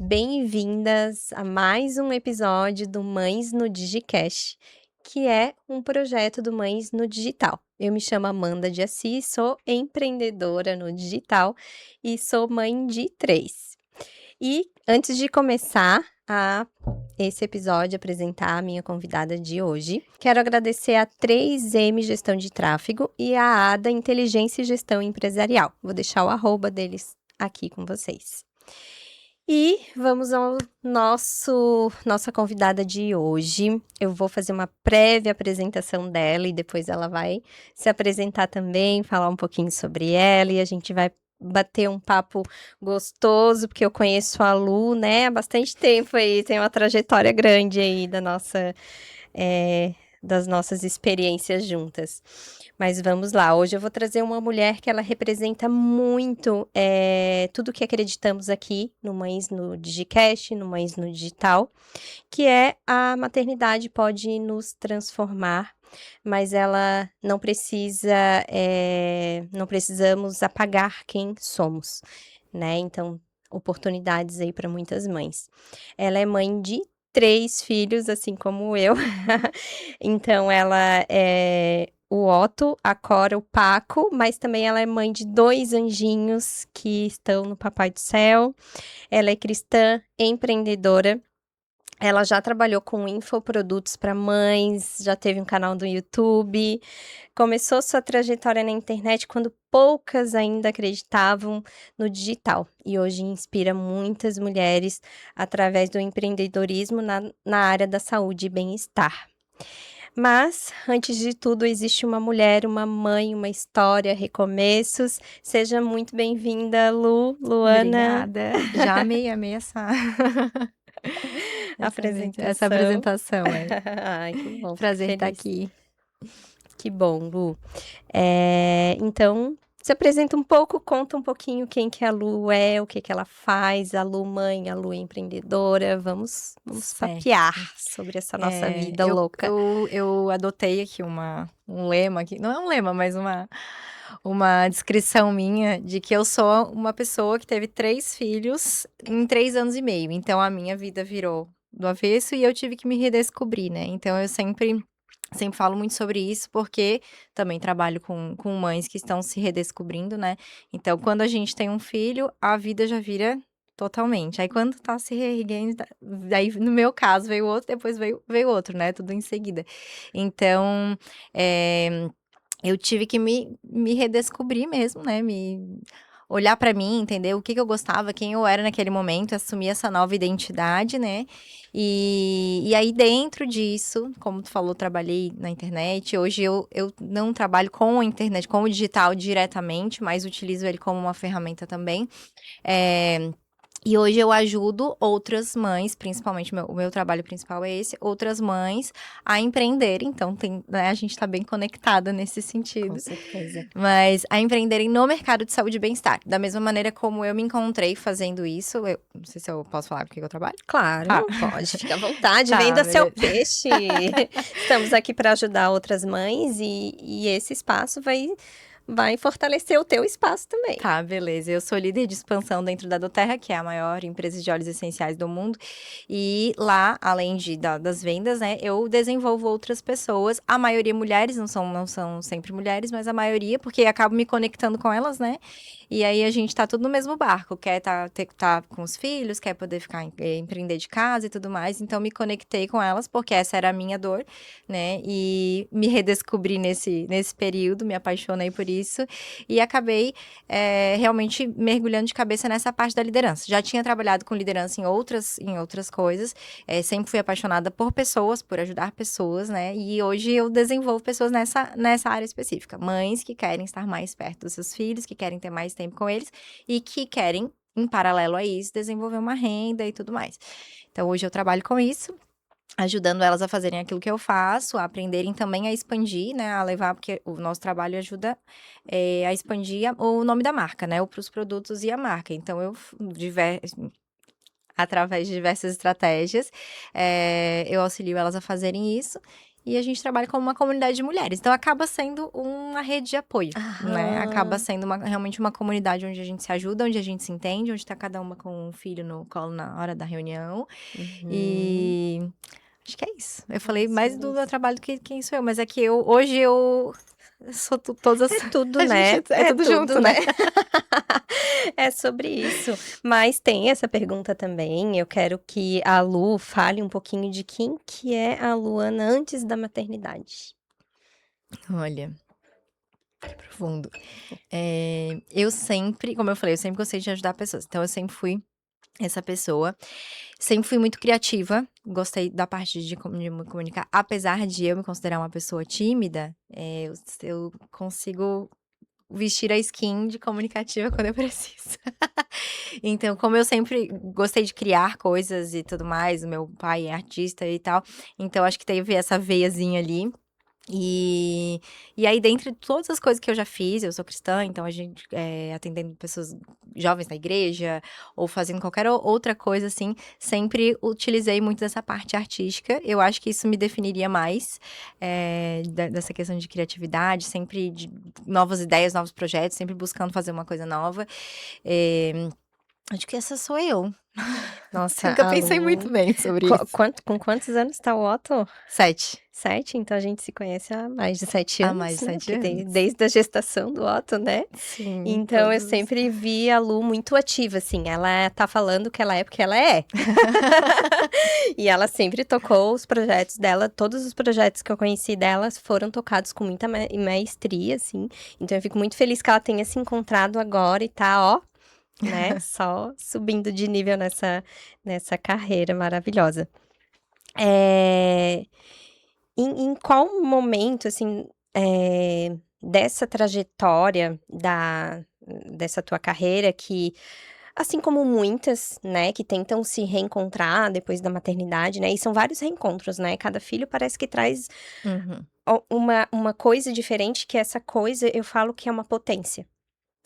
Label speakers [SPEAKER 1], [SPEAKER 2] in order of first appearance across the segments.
[SPEAKER 1] Bem-vindas a mais um episódio do Mães no Digicast, que é um projeto do Mães no Digital. Eu me chamo Amanda de Assis, sou empreendedora no digital e sou mãe de 3. E antes de começar esse episódio, apresentar a minha convidada de hoje, quero agradecer a 3M Gestão de Tráfego e a ADA Inteligência e Gestão Empresarial. Vou deixar o arroba deles aqui com vocês. E vamos ao nossa convidada de hoje. Eu vou fazer uma prévia apresentação dela e depois ela vai se apresentar também, falar um pouquinho sobre ela e a gente vai bater um papo gostoso, porque eu conheço a Lu, né, há bastante tempo aí, tem uma trajetória grande aí das nossas experiências juntas. Mas vamos lá, hoje eu vou trazer uma mulher que ela representa muito tudo que acreditamos aqui no Mães no Digicast, no Mães no Digital, que é a maternidade pode nos transformar, mas ela não precisamos apagar quem somos, né? Então, oportunidades aí para muitas mães. Ela é mãe de 3 filhos, assim como eu. Então, ela é o Otto, a Cora, o Paco, mas também ela é mãe de 2 anjinhos que estão no Papai do Céu. Ela é cristã, empreendedora. Ela já trabalhou com infoprodutos para mães, já teve um canal do YouTube, começou sua trajetória na internet quando poucas ainda acreditavam no digital e hoje inspira muitas mulheres através do empreendedorismo na área da saúde e bem-estar. Mas, antes de tudo, existe uma mulher, uma mãe, uma história, recomeços. Seja muito bem-vinda, Luana.
[SPEAKER 2] Obrigada. Já amei essa apresentação.
[SPEAKER 1] Ai, que bom, fico
[SPEAKER 2] Prazer estar
[SPEAKER 1] feliz.
[SPEAKER 2] aqui.
[SPEAKER 1] Que bom, Lu. Então, se apresenta um pouco, conta um pouquinho quem que a Lu é, o que que ela faz, a Lu mãe, a Lu empreendedora. Vamos
[SPEAKER 2] Certo.
[SPEAKER 1] papear sobre essa nossa vida louca.
[SPEAKER 2] Eu adotei aqui um lema, aqui, não é um lema, mas uma descrição minha de que eu sou uma pessoa que teve 3 filhos em 3 anos e meio. Então, a minha vida virou do avesso e eu tive que me redescobrir, né? Então, eu sempre falo muito sobre isso, porque também trabalho com mães que estão se redescobrindo, né? Então, quando a gente tem um filho, a vida já vira totalmente. Aí, quando tá se reerguendo, daí, no meu caso, veio outro, depois veio outro, né? Tudo em seguida. Então, eu tive que me redescobrir mesmo, né? Olhar pra mim, entender o que eu gostava, quem eu era naquele momento, assumir essa nova identidade, né? E aí, dentro disso, como tu falou, trabalhei na internet. Hoje eu não trabalho com a internet, com o digital diretamente, mas utilizo ele como uma ferramenta também. E hoje eu ajudo outras mães, principalmente o meu trabalho principal é esse, outras mães a empreenderem. Então, né, a gente tá bem conectada nesse sentido.
[SPEAKER 1] Com certeza.
[SPEAKER 2] Mas a empreenderem no mercado de saúde e bem-estar. Da mesma maneira como eu me encontrei fazendo isso. Eu não sei se eu posso falar porque eu trabalho.
[SPEAKER 1] Claro,
[SPEAKER 2] Tá.
[SPEAKER 1] pode, fica à vontade,
[SPEAKER 2] Tá,
[SPEAKER 1] venda seu
[SPEAKER 2] beleza.
[SPEAKER 1] peixe. Estamos aqui para ajudar outras mães e esse espaço vai fortalecer o teu espaço também.
[SPEAKER 2] Tá, beleza. Eu sou líder de expansão dentro da Doterra, que é a maior empresa de óleos essenciais do mundo. E lá, além das vendas, né, eu desenvolvo outras pessoas. A maioria mulheres, não são sempre mulheres, mas a maioria, porque acabo me conectando com elas, né? E aí a gente tá tudo no mesmo barco. Quer tá com os filhos, quer poder empreender de casa e tudo mais. Então me conectei com elas, porque essa era a minha dor, né? E me redescobri nesse período, me apaixonei por isso. E acabei realmente mergulhando de cabeça nessa parte da liderança. Já tinha trabalhado com liderança em outras coisas, sempre fui apaixonada por pessoas, por ajudar pessoas, né? E hoje eu desenvolvo pessoas nessa área específica. Mães que querem estar mais perto dos seus filhos, que querem ter mais tempo com eles e que querem, em paralelo a isso, desenvolver uma renda e tudo mais. Então, hoje eu trabalho com isso, ajudando elas a fazerem aquilo que eu faço, a aprenderem também a expandir, né, a levar, porque o nosso trabalho ajuda a expandir o nome da marca, né, para os produtos e a marca. Então, através de diversas estratégias, eu auxilio elas a fazerem isso. e a gente trabalha como uma comunidade de mulheres. Então, acaba sendo uma rede de apoio, né? Acaba sendo realmente uma comunidade onde a gente se ajuda, onde a gente se entende, onde tá cada uma com um filho no colo na hora da reunião. E acho que é isso. Eu falei mais do meu trabalho do que quem sou eu, mas é que hoje eu sou todas as...
[SPEAKER 1] É tudo,
[SPEAKER 2] a
[SPEAKER 1] né?
[SPEAKER 2] gente é tudo junto, né?
[SPEAKER 1] É sobre isso. Mas tem essa pergunta também. Eu quero que a Lu fale um pouquinho de quem que é a Luana antes da maternidade.
[SPEAKER 2] Olha, profundo. Eu sempre, como eu falei, eu sempre gostei de ajudar pessoas. Então, eu sempre fui essa pessoa. Sempre fui muito criativa. Gostei da parte de me comunicar. Apesar de eu me considerar uma pessoa tímida, eu consigo vestir a skin de comunicativa quando eu preciso. Então, como eu sempre gostei de criar coisas e tudo mais, o meu pai é artista e tal, então acho que teve essa veiazinha ali. E aí, dentre todas as coisas que eu já fiz, eu sou cristã, então a gente atendendo pessoas jovens na igreja, ou fazendo qualquer outra coisa assim, sempre utilizei muito dessa parte artística. Eu acho que isso me definiria mais, dessa questão de criatividade, sempre de novas ideias, novos projetos, sempre buscando fazer uma coisa nova. Acho que essa sou eu.
[SPEAKER 1] Nossa,
[SPEAKER 2] Nunca
[SPEAKER 1] a
[SPEAKER 2] pensei muito
[SPEAKER 1] Lu...
[SPEAKER 2] bem sobre isso.
[SPEAKER 1] Com quantos anos tá o Otto?
[SPEAKER 2] 7.
[SPEAKER 1] 7? Então a gente se conhece há mais de 7
[SPEAKER 2] Há
[SPEAKER 1] anos,
[SPEAKER 2] mais de
[SPEAKER 1] né?
[SPEAKER 2] 7
[SPEAKER 1] Porque
[SPEAKER 2] anos.
[SPEAKER 1] desde a gestação do Otto, né?
[SPEAKER 2] Sim,
[SPEAKER 1] Então eu
[SPEAKER 2] todos.
[SPEAKER 1] sempre vi a Lu muito ativa, assim. Ela tá falando que ela é porque ela é. E ela sempre tocou os projetos dela. Todos os projetos que eu conheci dela foram tocados com muita maestria, assim. Então eu fico muito feliz que ela tenha se encontrado agora e tá, ó, né? Só subindo de nível nessa carreira maravilhosa. Em qual momento, assim, dessa trajetória dessa tua carreira que, assim como muitas, né, que tentam se reencontrar depois da maternidade, né, e são vários reencontros, né, cada filho parece que traz
[SPEAKER 2] Uhum.
[SPEAKER 1] uma coisa diferente, que essa coisa eu falo que é uma potência.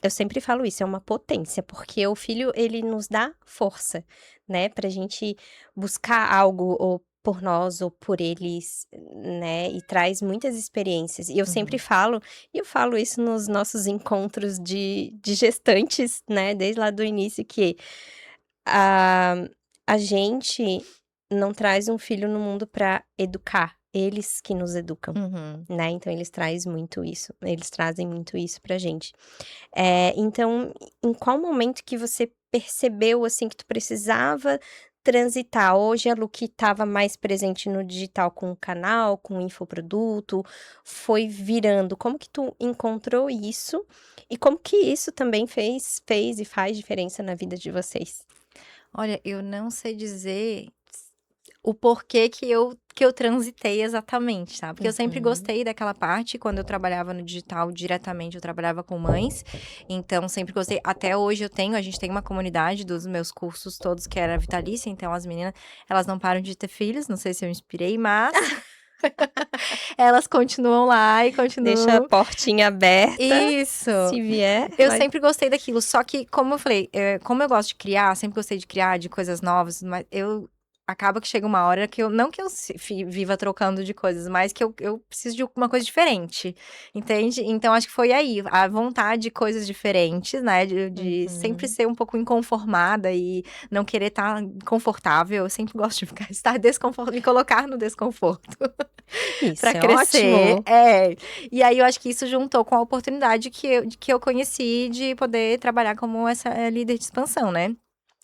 [SPEAKER 1] Eu sempre falo isso, é uma potência, porque o filho, ele nos dá força, né, pra gente buscar algo ou por nós ou por eles, né, e traz muitas experiências. E eu sempre
[SPEAKER 2] Uhum.
[SPEAKER 1] falo, e eu falo isso nos nossos encontros de gestantes, né, desde lá do início, que a, a gente não traz um filho no mundo pra educar, eles que nos educam.
[SPEAKER 2] Uhum.
[SPEAKER 1] Né, então eles trazem muito isso pra gente. Então, em qual momento que você percebeu, assim, que tu precisava transitar? Hoje a Lu que estava mais presente no digital com o canal, com o infoproduto, foi virando. Como que tu encontrou isso? E como que isso também fez e faz diferença na vida de vocês?
[SPEAKER 2] Olha, eu não sei dizer o porquê que eu transitei exatamente, tá? Porque eu sempre
[SPEAKER 1] Uhum.
[SPEAKER 2] gostei daquela parte, quando eu trabalhava no digital diretamente, eu trabalhava com mães, então sempre gostei. Até hoje a gente tem uma comunidade dos meus cursos todos que era vitalícia, então as meninas, elas não param de ter filhos, não sei se eu inspirei, mas elas continuam lá e
[SPEAKER 1] Deixa a
[SPEAKER 2] continuam.
[SPEAKER 1] portinha aberta,
[SPEAKER 2] Isso!
[SPEAKER 1] se vier,
[SPEAKER 2] Eu
[SPEAKER 1] vai.
[SPEAKER 2] sempre gostei daquilo, só que, como eu falei, como eu gosto de criar, sempre gostei de criar, de coisas novas, mas acaba que chega uma hora que não que eu viva trocando de coisas, mas que eu preciso de uma coisa diferente, entende? Então, acho que foi aí, a vontade de coisas diferentes, né, de sempre
[SPEAKER 1] Uhum.
[SPEAKER 2] ser um pouco inconformada e não querer estar confortável, eu sempre gosto de estar desconfortável, me colocar no desconforto. Pra
[SPEAKER 1] Isso, é
[SPEAKER 2] crescer,
[SPEAKER 1] ótimo.
[SPEAKER 2] E aí eu acho que isso juntou com a oportunidade que eu conheci de poder trabalhar como essa líder de expansão, né.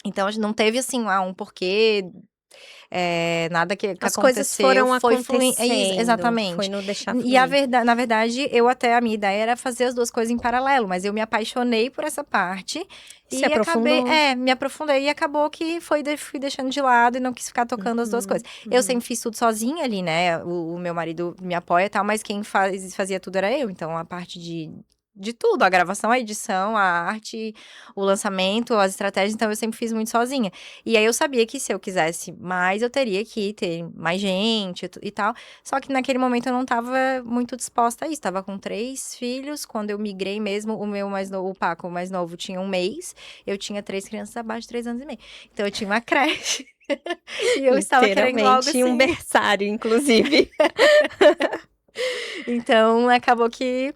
[SPEAKER 2] Então a gente não teve, assim, um porquê, nada que
[SPEAKER 1] As coisas
[SPEAKER 2] aconteceu,
[SPEAKER 1] foram
[SPEAKER 2] foi fluindo
[SPEAKER 1] acontecendo, foi
[SPEAKER 2] exatamente.
[SPEAKER 1] no deixar
[SPEAKER 2] E
[SPEAKER 1] fluir.
[SPEAKER 2] na verdade, a minha ideia era fazer as 2 coisas em paralelo, mas eu me apaixonei por essa parte
[SPEAKER 1] Se
[SPEAKER 2] e acabei
[SPEAKER 1] aprofundou.
[SPEAKER 2] me aprofundei e acabou que fui deixando de lado e não quis ficar tocando as 2 coisas.
[SPEAKER 1] Uhum,
[SPEAKER 2] Eu
[SPEAKER 1] uhum.
[SPEAKER 2] sempre fiz tudo sozinha ali, né, o meu marido me apoia e tal, mas quem fazia tudo era eu, então a parte de de tudo, a gravação, a edição, a arte, o lançamento, as estratégias, então eu sempre fiz muito sozinha. E aí eu sabia que se eu quisesse mais, eu teria que ter mais gente e tal. Só que naquele momento eu não estava muito disposta a isso. Estava com 3 filhos. Quando eu migrei mesmo, o meu mais novo, o Paco, o mais novo, tinha 1 mês. Eu tinha 3 crianças abaixo de 3 anos e meio. Então eu tinha uma creche. E eu estava querendo algo
[SPEAKER 1] Literalmente um
[SPEAKER 2] assim.
[SPEAKER 1] berçário, inclusive.
[SPEAKER 2] Então, acabou que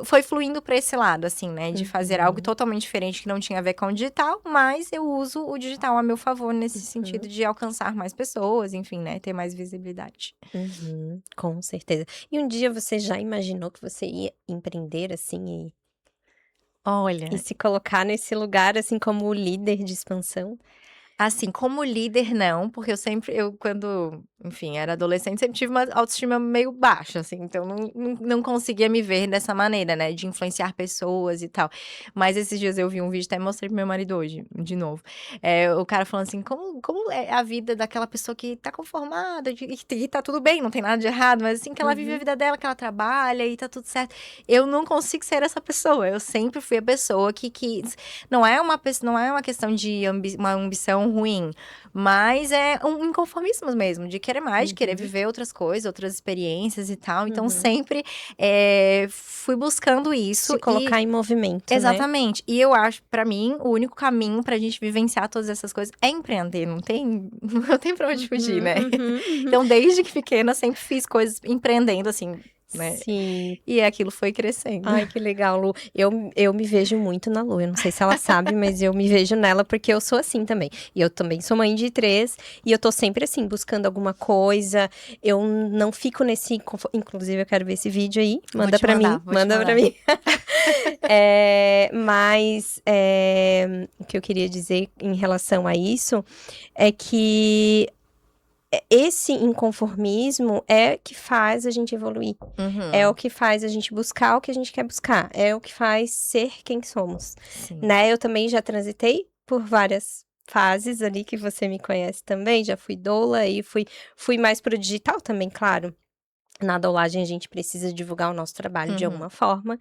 [SPEAKER 2] foi fluindo para esse lado, assim, né? De fazer algo
[SPEAKER 1] Uhum,
[SPEAKER 2] totalmente diferente que não tinha a ver com o digital, mas eu uso o digital a meu favor nesse sentido
[SPEAKER 1] uhum,
[SPEAKER 2] de alcançar mais pessoas, enfim, né? Ter mais visibilidade.
[SPEAKER 1] uhum, com certeza. E um dia você já imaginou que você ia empreender, assim, e
[SPEAKER 2] Olha,
[SPEAKER 1] se colocar nesse lugar, assim, como líder de expansão?
[SPEAKER 2] assim, como líder não, porque eu quando, enfim, era adolescente, sempre tive uma autoestima meio baixa, assim, então não conseguia me ver dessa maneira, né, de influenciar pessoas e tal. Mas esses dias eu vi um vídeo, até mostrei pro meu marido hoje, de novo, o cara falando assim, como é a vida daquela pessoa que tá conformada, e tá tudo bem, não tem nada de errado, mas assim, que ela vive a
[SPEAKER 1] Uhum,
[SPEAKER 2] vida dela, que ela trabalha e tá tudo certo. Eu não consigo ser essa pessoa, eu sempre fui a pessoa que não é uma questão de uma ambição ruim, mas é um inconformismo mesmo, de querer mais, de querer
[SPEAKER 1] uhum,
[SPEAKER 2] viver outras coisas, outras experiências e tal. Então,
[SPEAKER 1] uhum.
[SPEAKER 2] sempre fui buscando isso
[SPEAKER 1] Se colocar em movimento, né?
[SPEAKER 2] exatamente. E eu acho, pra mim, o único caminho pra gente vivenciar todas essas coisas é empreender. Não tem, não tem pra onde fugir,
[SPEAKER 1] Uhum,
[SPEAKER 2] né?
[SPEAKER 1] uhum, uhum.
[SPEAKER 2] Então, desde que pequena, sempre fiz coisas empreendendo, assim, né?
[SPEAKER 1] Sim.
[SPEAKER 2] E aquilo foi crescendo.
[SPEAKER 1] Ai, que legal, Lu. Eu me vejo muito na Lu. Eu não sei se ela sabe, mas eu me vejo nela porque eu sou assim também. E eu também sou mãe de 3 e eu tô sempre assim, buscando alguma coisa. Eu não fico nesse. Inclusive, eu quero ver esse vídeo aí.
[SPEAKER 2] Vou
[SPEAKER 1] Manda
[SPEAKER 2] te
[SPEAKER 1] pra
[SPEAKER 2] mandar,
[SPEAKER 1] mim,
[SPEAKER 2] vou te
[SPEAKER 1] manda pra
[SPEAKER 2] mandar.
[SPEAKER 1] mim. Mas o que eu queria dizer em relação a isso é que esse inconformismo é que faz a gente evoluir. É o
[SPEAKER 2] Uhum,
[SPEAKER 1] que faz a gente buscar o que a gente quer buscar. É o que faz ser quem somos,
[SPEAKER 2] sim.
[SPEAKER 1] né? Eu também já transitei por várias fases ali que você me conhece também. Já fui doula e fui mais pro digital também, claro. Na doulagem a gente precisa divulgar o nosso trabalho de
[SPEAKER 2] Uhum.
[SPEAKER 1] alguma forma,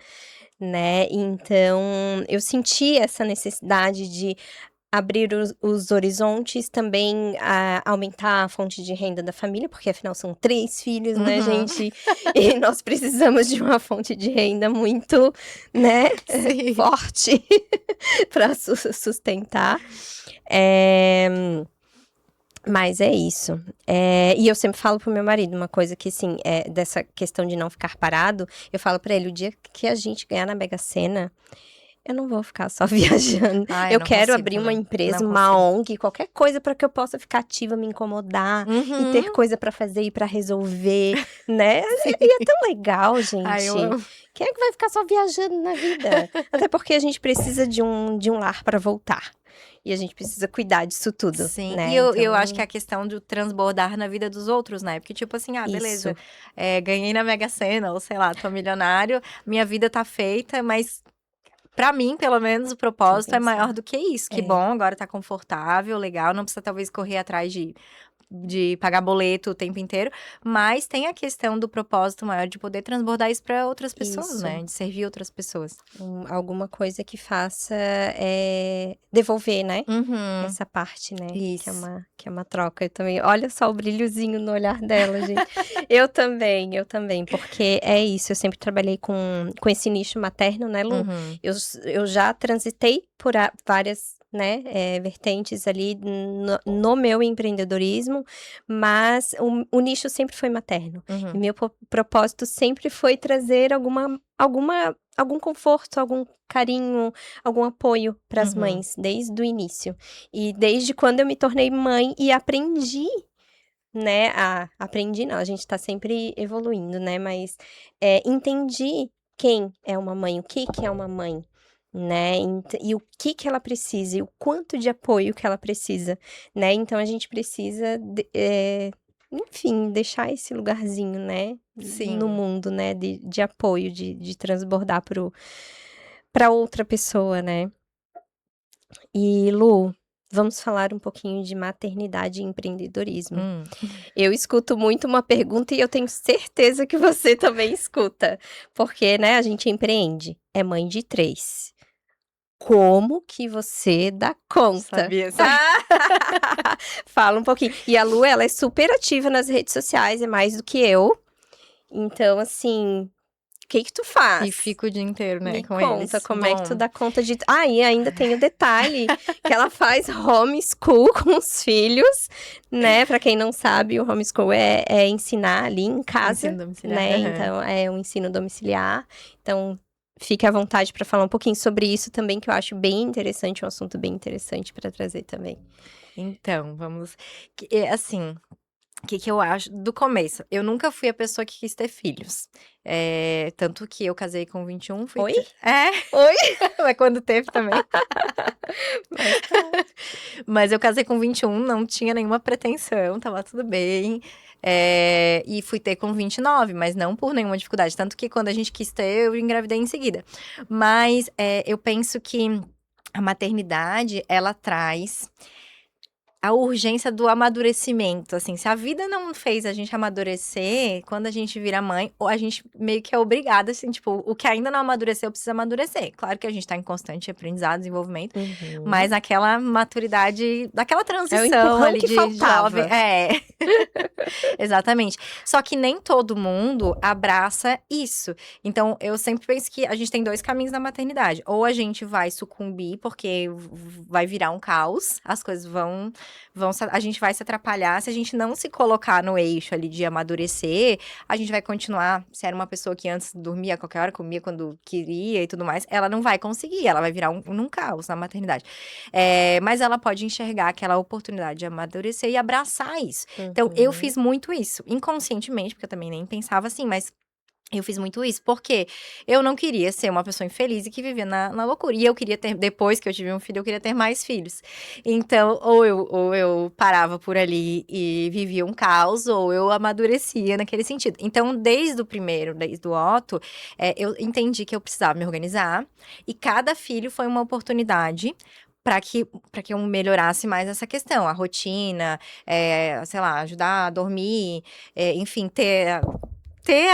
[SPEAKER 1] né? Então, eu senti essa necessidade de abrir os horizontes, também aumentar a fonte de renda da família, porque afinal são 3 filhos, né,
[SPEAKER 2] Uhum.
[SPEAKER 1] gente, e nós precisamos de uma fonte de renda muito, né,
[SPEAKER 2] Sim.
[SPEAKER 1] forte para sustentar. Eh, mas é isso. E eu sempre falo pro meu marido uma coisa que, assim, dessa questão de não ficar parado, eu falo pra ele: "O dia que a gente ganhar na Mega Sena, eu não vou ficar só viajando.
[SPEAKER 2] Ah, eu
[SPEAKER 1] Eu
[SPEAKER 2] não
[SPEAKER 1] quero
[SPEAKER 2] consigo
[SPEAKER 1] abrir uma
[SPEAKER 2] também. Não
[SPEAKER 1] empresa, uma
[SPEAKER 2] consigo.
[SPEAKER 1] ONG, qualquer coisa para que eu possa ficar ativa, me incomodar e ter
[SPEAKER 2] Uhum.
[SPEAKER 1] coisa para fazer e para resolver, né?
[SPEAKER 2] Sim.
[SPEAKER 1] E é tão legal,
[SPEAKER 2] Ai, eu
[SPEAKER 1] gente.
[SPEAKER 2] amo.
[SPEAKER 1] Quem é que vai ficar só viajando na vida? Até porque a gente precisa de um lar para voltar. E a gente precisa cuidar disso tudo,
[SPEAKER 2] Sim, e
[SPEAKER 1] né?
[SPEAKER 2] eu acho que
[SPEAKER 1] Então,
[SPEAKER 2] a questão do transbordar na vida dos outros, né, porque tipo assim, ah, beleza,
[SPEAKER 1] isso.
[SPEAKER 2] ganhei na Mega Sena ou sei lá, tô milionário, minha vida tá feita, mas pra mim, pelo menos, o propósito é maior
[SPEAKER 1] Compensar.
[SPEAKER 2] do que isso. Que
[SPEAKER 1] É.
[SPEAKER 2] bom, agora tá confortável, legal, não precisa talvez correr atrás de pagar boleto o tempo inteiro, mas tem a questão do propósito maior de poder transbordar isso pra outras pessoas,
[SPEAKER 1] Isso.
[SPEAKER 2] né, de servir outras pessoas.
[SPEAKER 1] Alguma coisa que faça devolver, né?
[SPEAKER 2] Uhum,
[SPEAKER 1] Essa parte, né,
[SPEAKER 2] isso.
[SPEAKER 1] que é uma troca. Eu também olha só o brilhozinho no olhar dela, gente. Eu também, porque é isso, eu sempre trabalhei com esse nicho materno, né, Lu.
[SPEAKER 2] Uhum,
[SPEAKER 1] Eu já transitei por várias, né, vertentes ali no meu empreendedorismo, mas o nicho sempre foi materno. E
[SPEAKER 2] uhum,
[SPEAKER 1] meu propósito sempre foi trazer algum conforto, algum carinho, algum apoio para as
[SPEAKER 2] uhum.
[SPEAKER 1] mães, desde o início. E desde quando eu me tornei mãe e aprendi, né, aprendi não, a gente tá sempre evoluindo, né, mas, entendi quem é uma mãe, o que que é uma mãe, né, e o que que ela precisa, e o quanto de apoio que ela precisa, né, então a gente precisa enfim, deixar esse lugarzinho, né, no
[SPEAKER 2] Sim.
[SPEAKER 1] mundo, né, de apoio, de transbordar para outra pessoa, né. E Lu, Vamos falar um pouquinho de maternidade e empreendedorismo.
[SPEAKER 2] Hum.
[SPEAKER 1] Eu escuto muito uma pergunta e eu tenho certeza que você também escuta, porque, né, a gente empreende, é mãe de 3. Como que você dá conta?
[SPEAKER 2] Sabia,
[SPEAKER 1] Fala um pouquinho. E a Lu, ela é super ativa nas redes sociais, é mais do que eu. Então, assim, o que que tu
[SPEAKER 2] E
[SPEAKER 1] faz?
[SPEAKER 2] fico o dia inteiro, né,
[SPEAKER 1] Me
[SPEAKER 2] com
[SPEAKER 1] conta
[SPEAKER 2] eles.
[SPEAKER 1] como é que tu
[SPEAKER 2] Bom,
[SPEAKER 1] dá conta de e ainda tem o detalhe que ela faz homeschool com os filhos, né, pra quem não sabe, o homeschool é ensinar ali em casa,
[SPEAKER 2] ensino domiciliar.
[SPEAKER 1] né,
[SPEAKER 2] Aham.
[SPEAKER 1] então é um ensino domiciliar. Então, fique à vontade pra falar um pouquinho sobre isso também, que eu acho bem interessante, um assunto bem interessante pra trazer também.
[SPEAKER 2] Então, vamos assim, o que que eu acho do começo, eu nunca fui a pessoa que quis ter filhos. Tanto que eu casei com 21, fui
[SPEAKER 1] Oi?
[SPEAKER 2] ter é,
[SPEAKER 1] Oi?
[SPEAKER 2] mas quando teve também.
[SPEAKER 1] Mas tá.
[SPEAKER 2] Mas eu casei com 21, não tinha nenhuma pretensão, estava tudo bem. E fui ter com 29, mas não por nenhuma dificuldade. Tanto que quando a gente quis ter, eu engravidei em seguida. Mas eu penso que a maternidade, ela traz a urgência do amadurecimento, assim, se a vida não fez a gente amadurecer, quando a gente vira mãe, ou a gente meio que é obrigada, assim, tipo, o que ainda não amadureceu precisa amadurecer. Claro que a gente tá em constante aprendizado, desenvolvimento,
[SPEAKER 1] Uhum.
[SPEAKER 2] mas aquela maturidade, daquela
[SPEAKER 1] É o
[SPEAKER 2] transição
[SPEAKER 1] empurrão
[SPEAKER 2] ali
[SPEAKER 1] que
[SPEAKER 2] de jovem,
[SPEAKER 1] faltava.
[SPEAKER 2] exatamente. Só que nem todo mundo abraça isso. Então, eu sempre penso que a gente tem 2 caminhos na maternidade. Ou a gente vai sucumbir, porque vai virar um caos, as coisas a gente vai se atrapalhar. Se a gente não se colocar no eixo ali de amadurecer, a gente vai continuar. Se era uma pessoa que antes dormia a qualquer hora, comia quando queria e tudo mais, ela não vai conseguir, ela vai virar um caos na maternidade. Mas ela pode enxergar aquela oportunidade de amadurecer e abraçar isso. Então, eu
[SPEAKER 1] Uhum.
[SPEAKER 2] fiz muito isso, inconscientemente, porque eu também nem pensava assim, mas eu fiz muito isso, porque eu não queria ser uma pessoa infeliz e que vivia na loucura. E eu queria ter, depois que eu tive um filho, eu queria ter mais filhos. Então, ou eu parava por ali e vivia um caos, ou eu amadurecia naquele sentido. Então, desde o Otto, eu entendi que eu precisava me organizar. E cada filho foi uma oportunidade para que eu melhorasse mais essa questão, a rotina, sei lá, ajudar a dormir, enfim, ter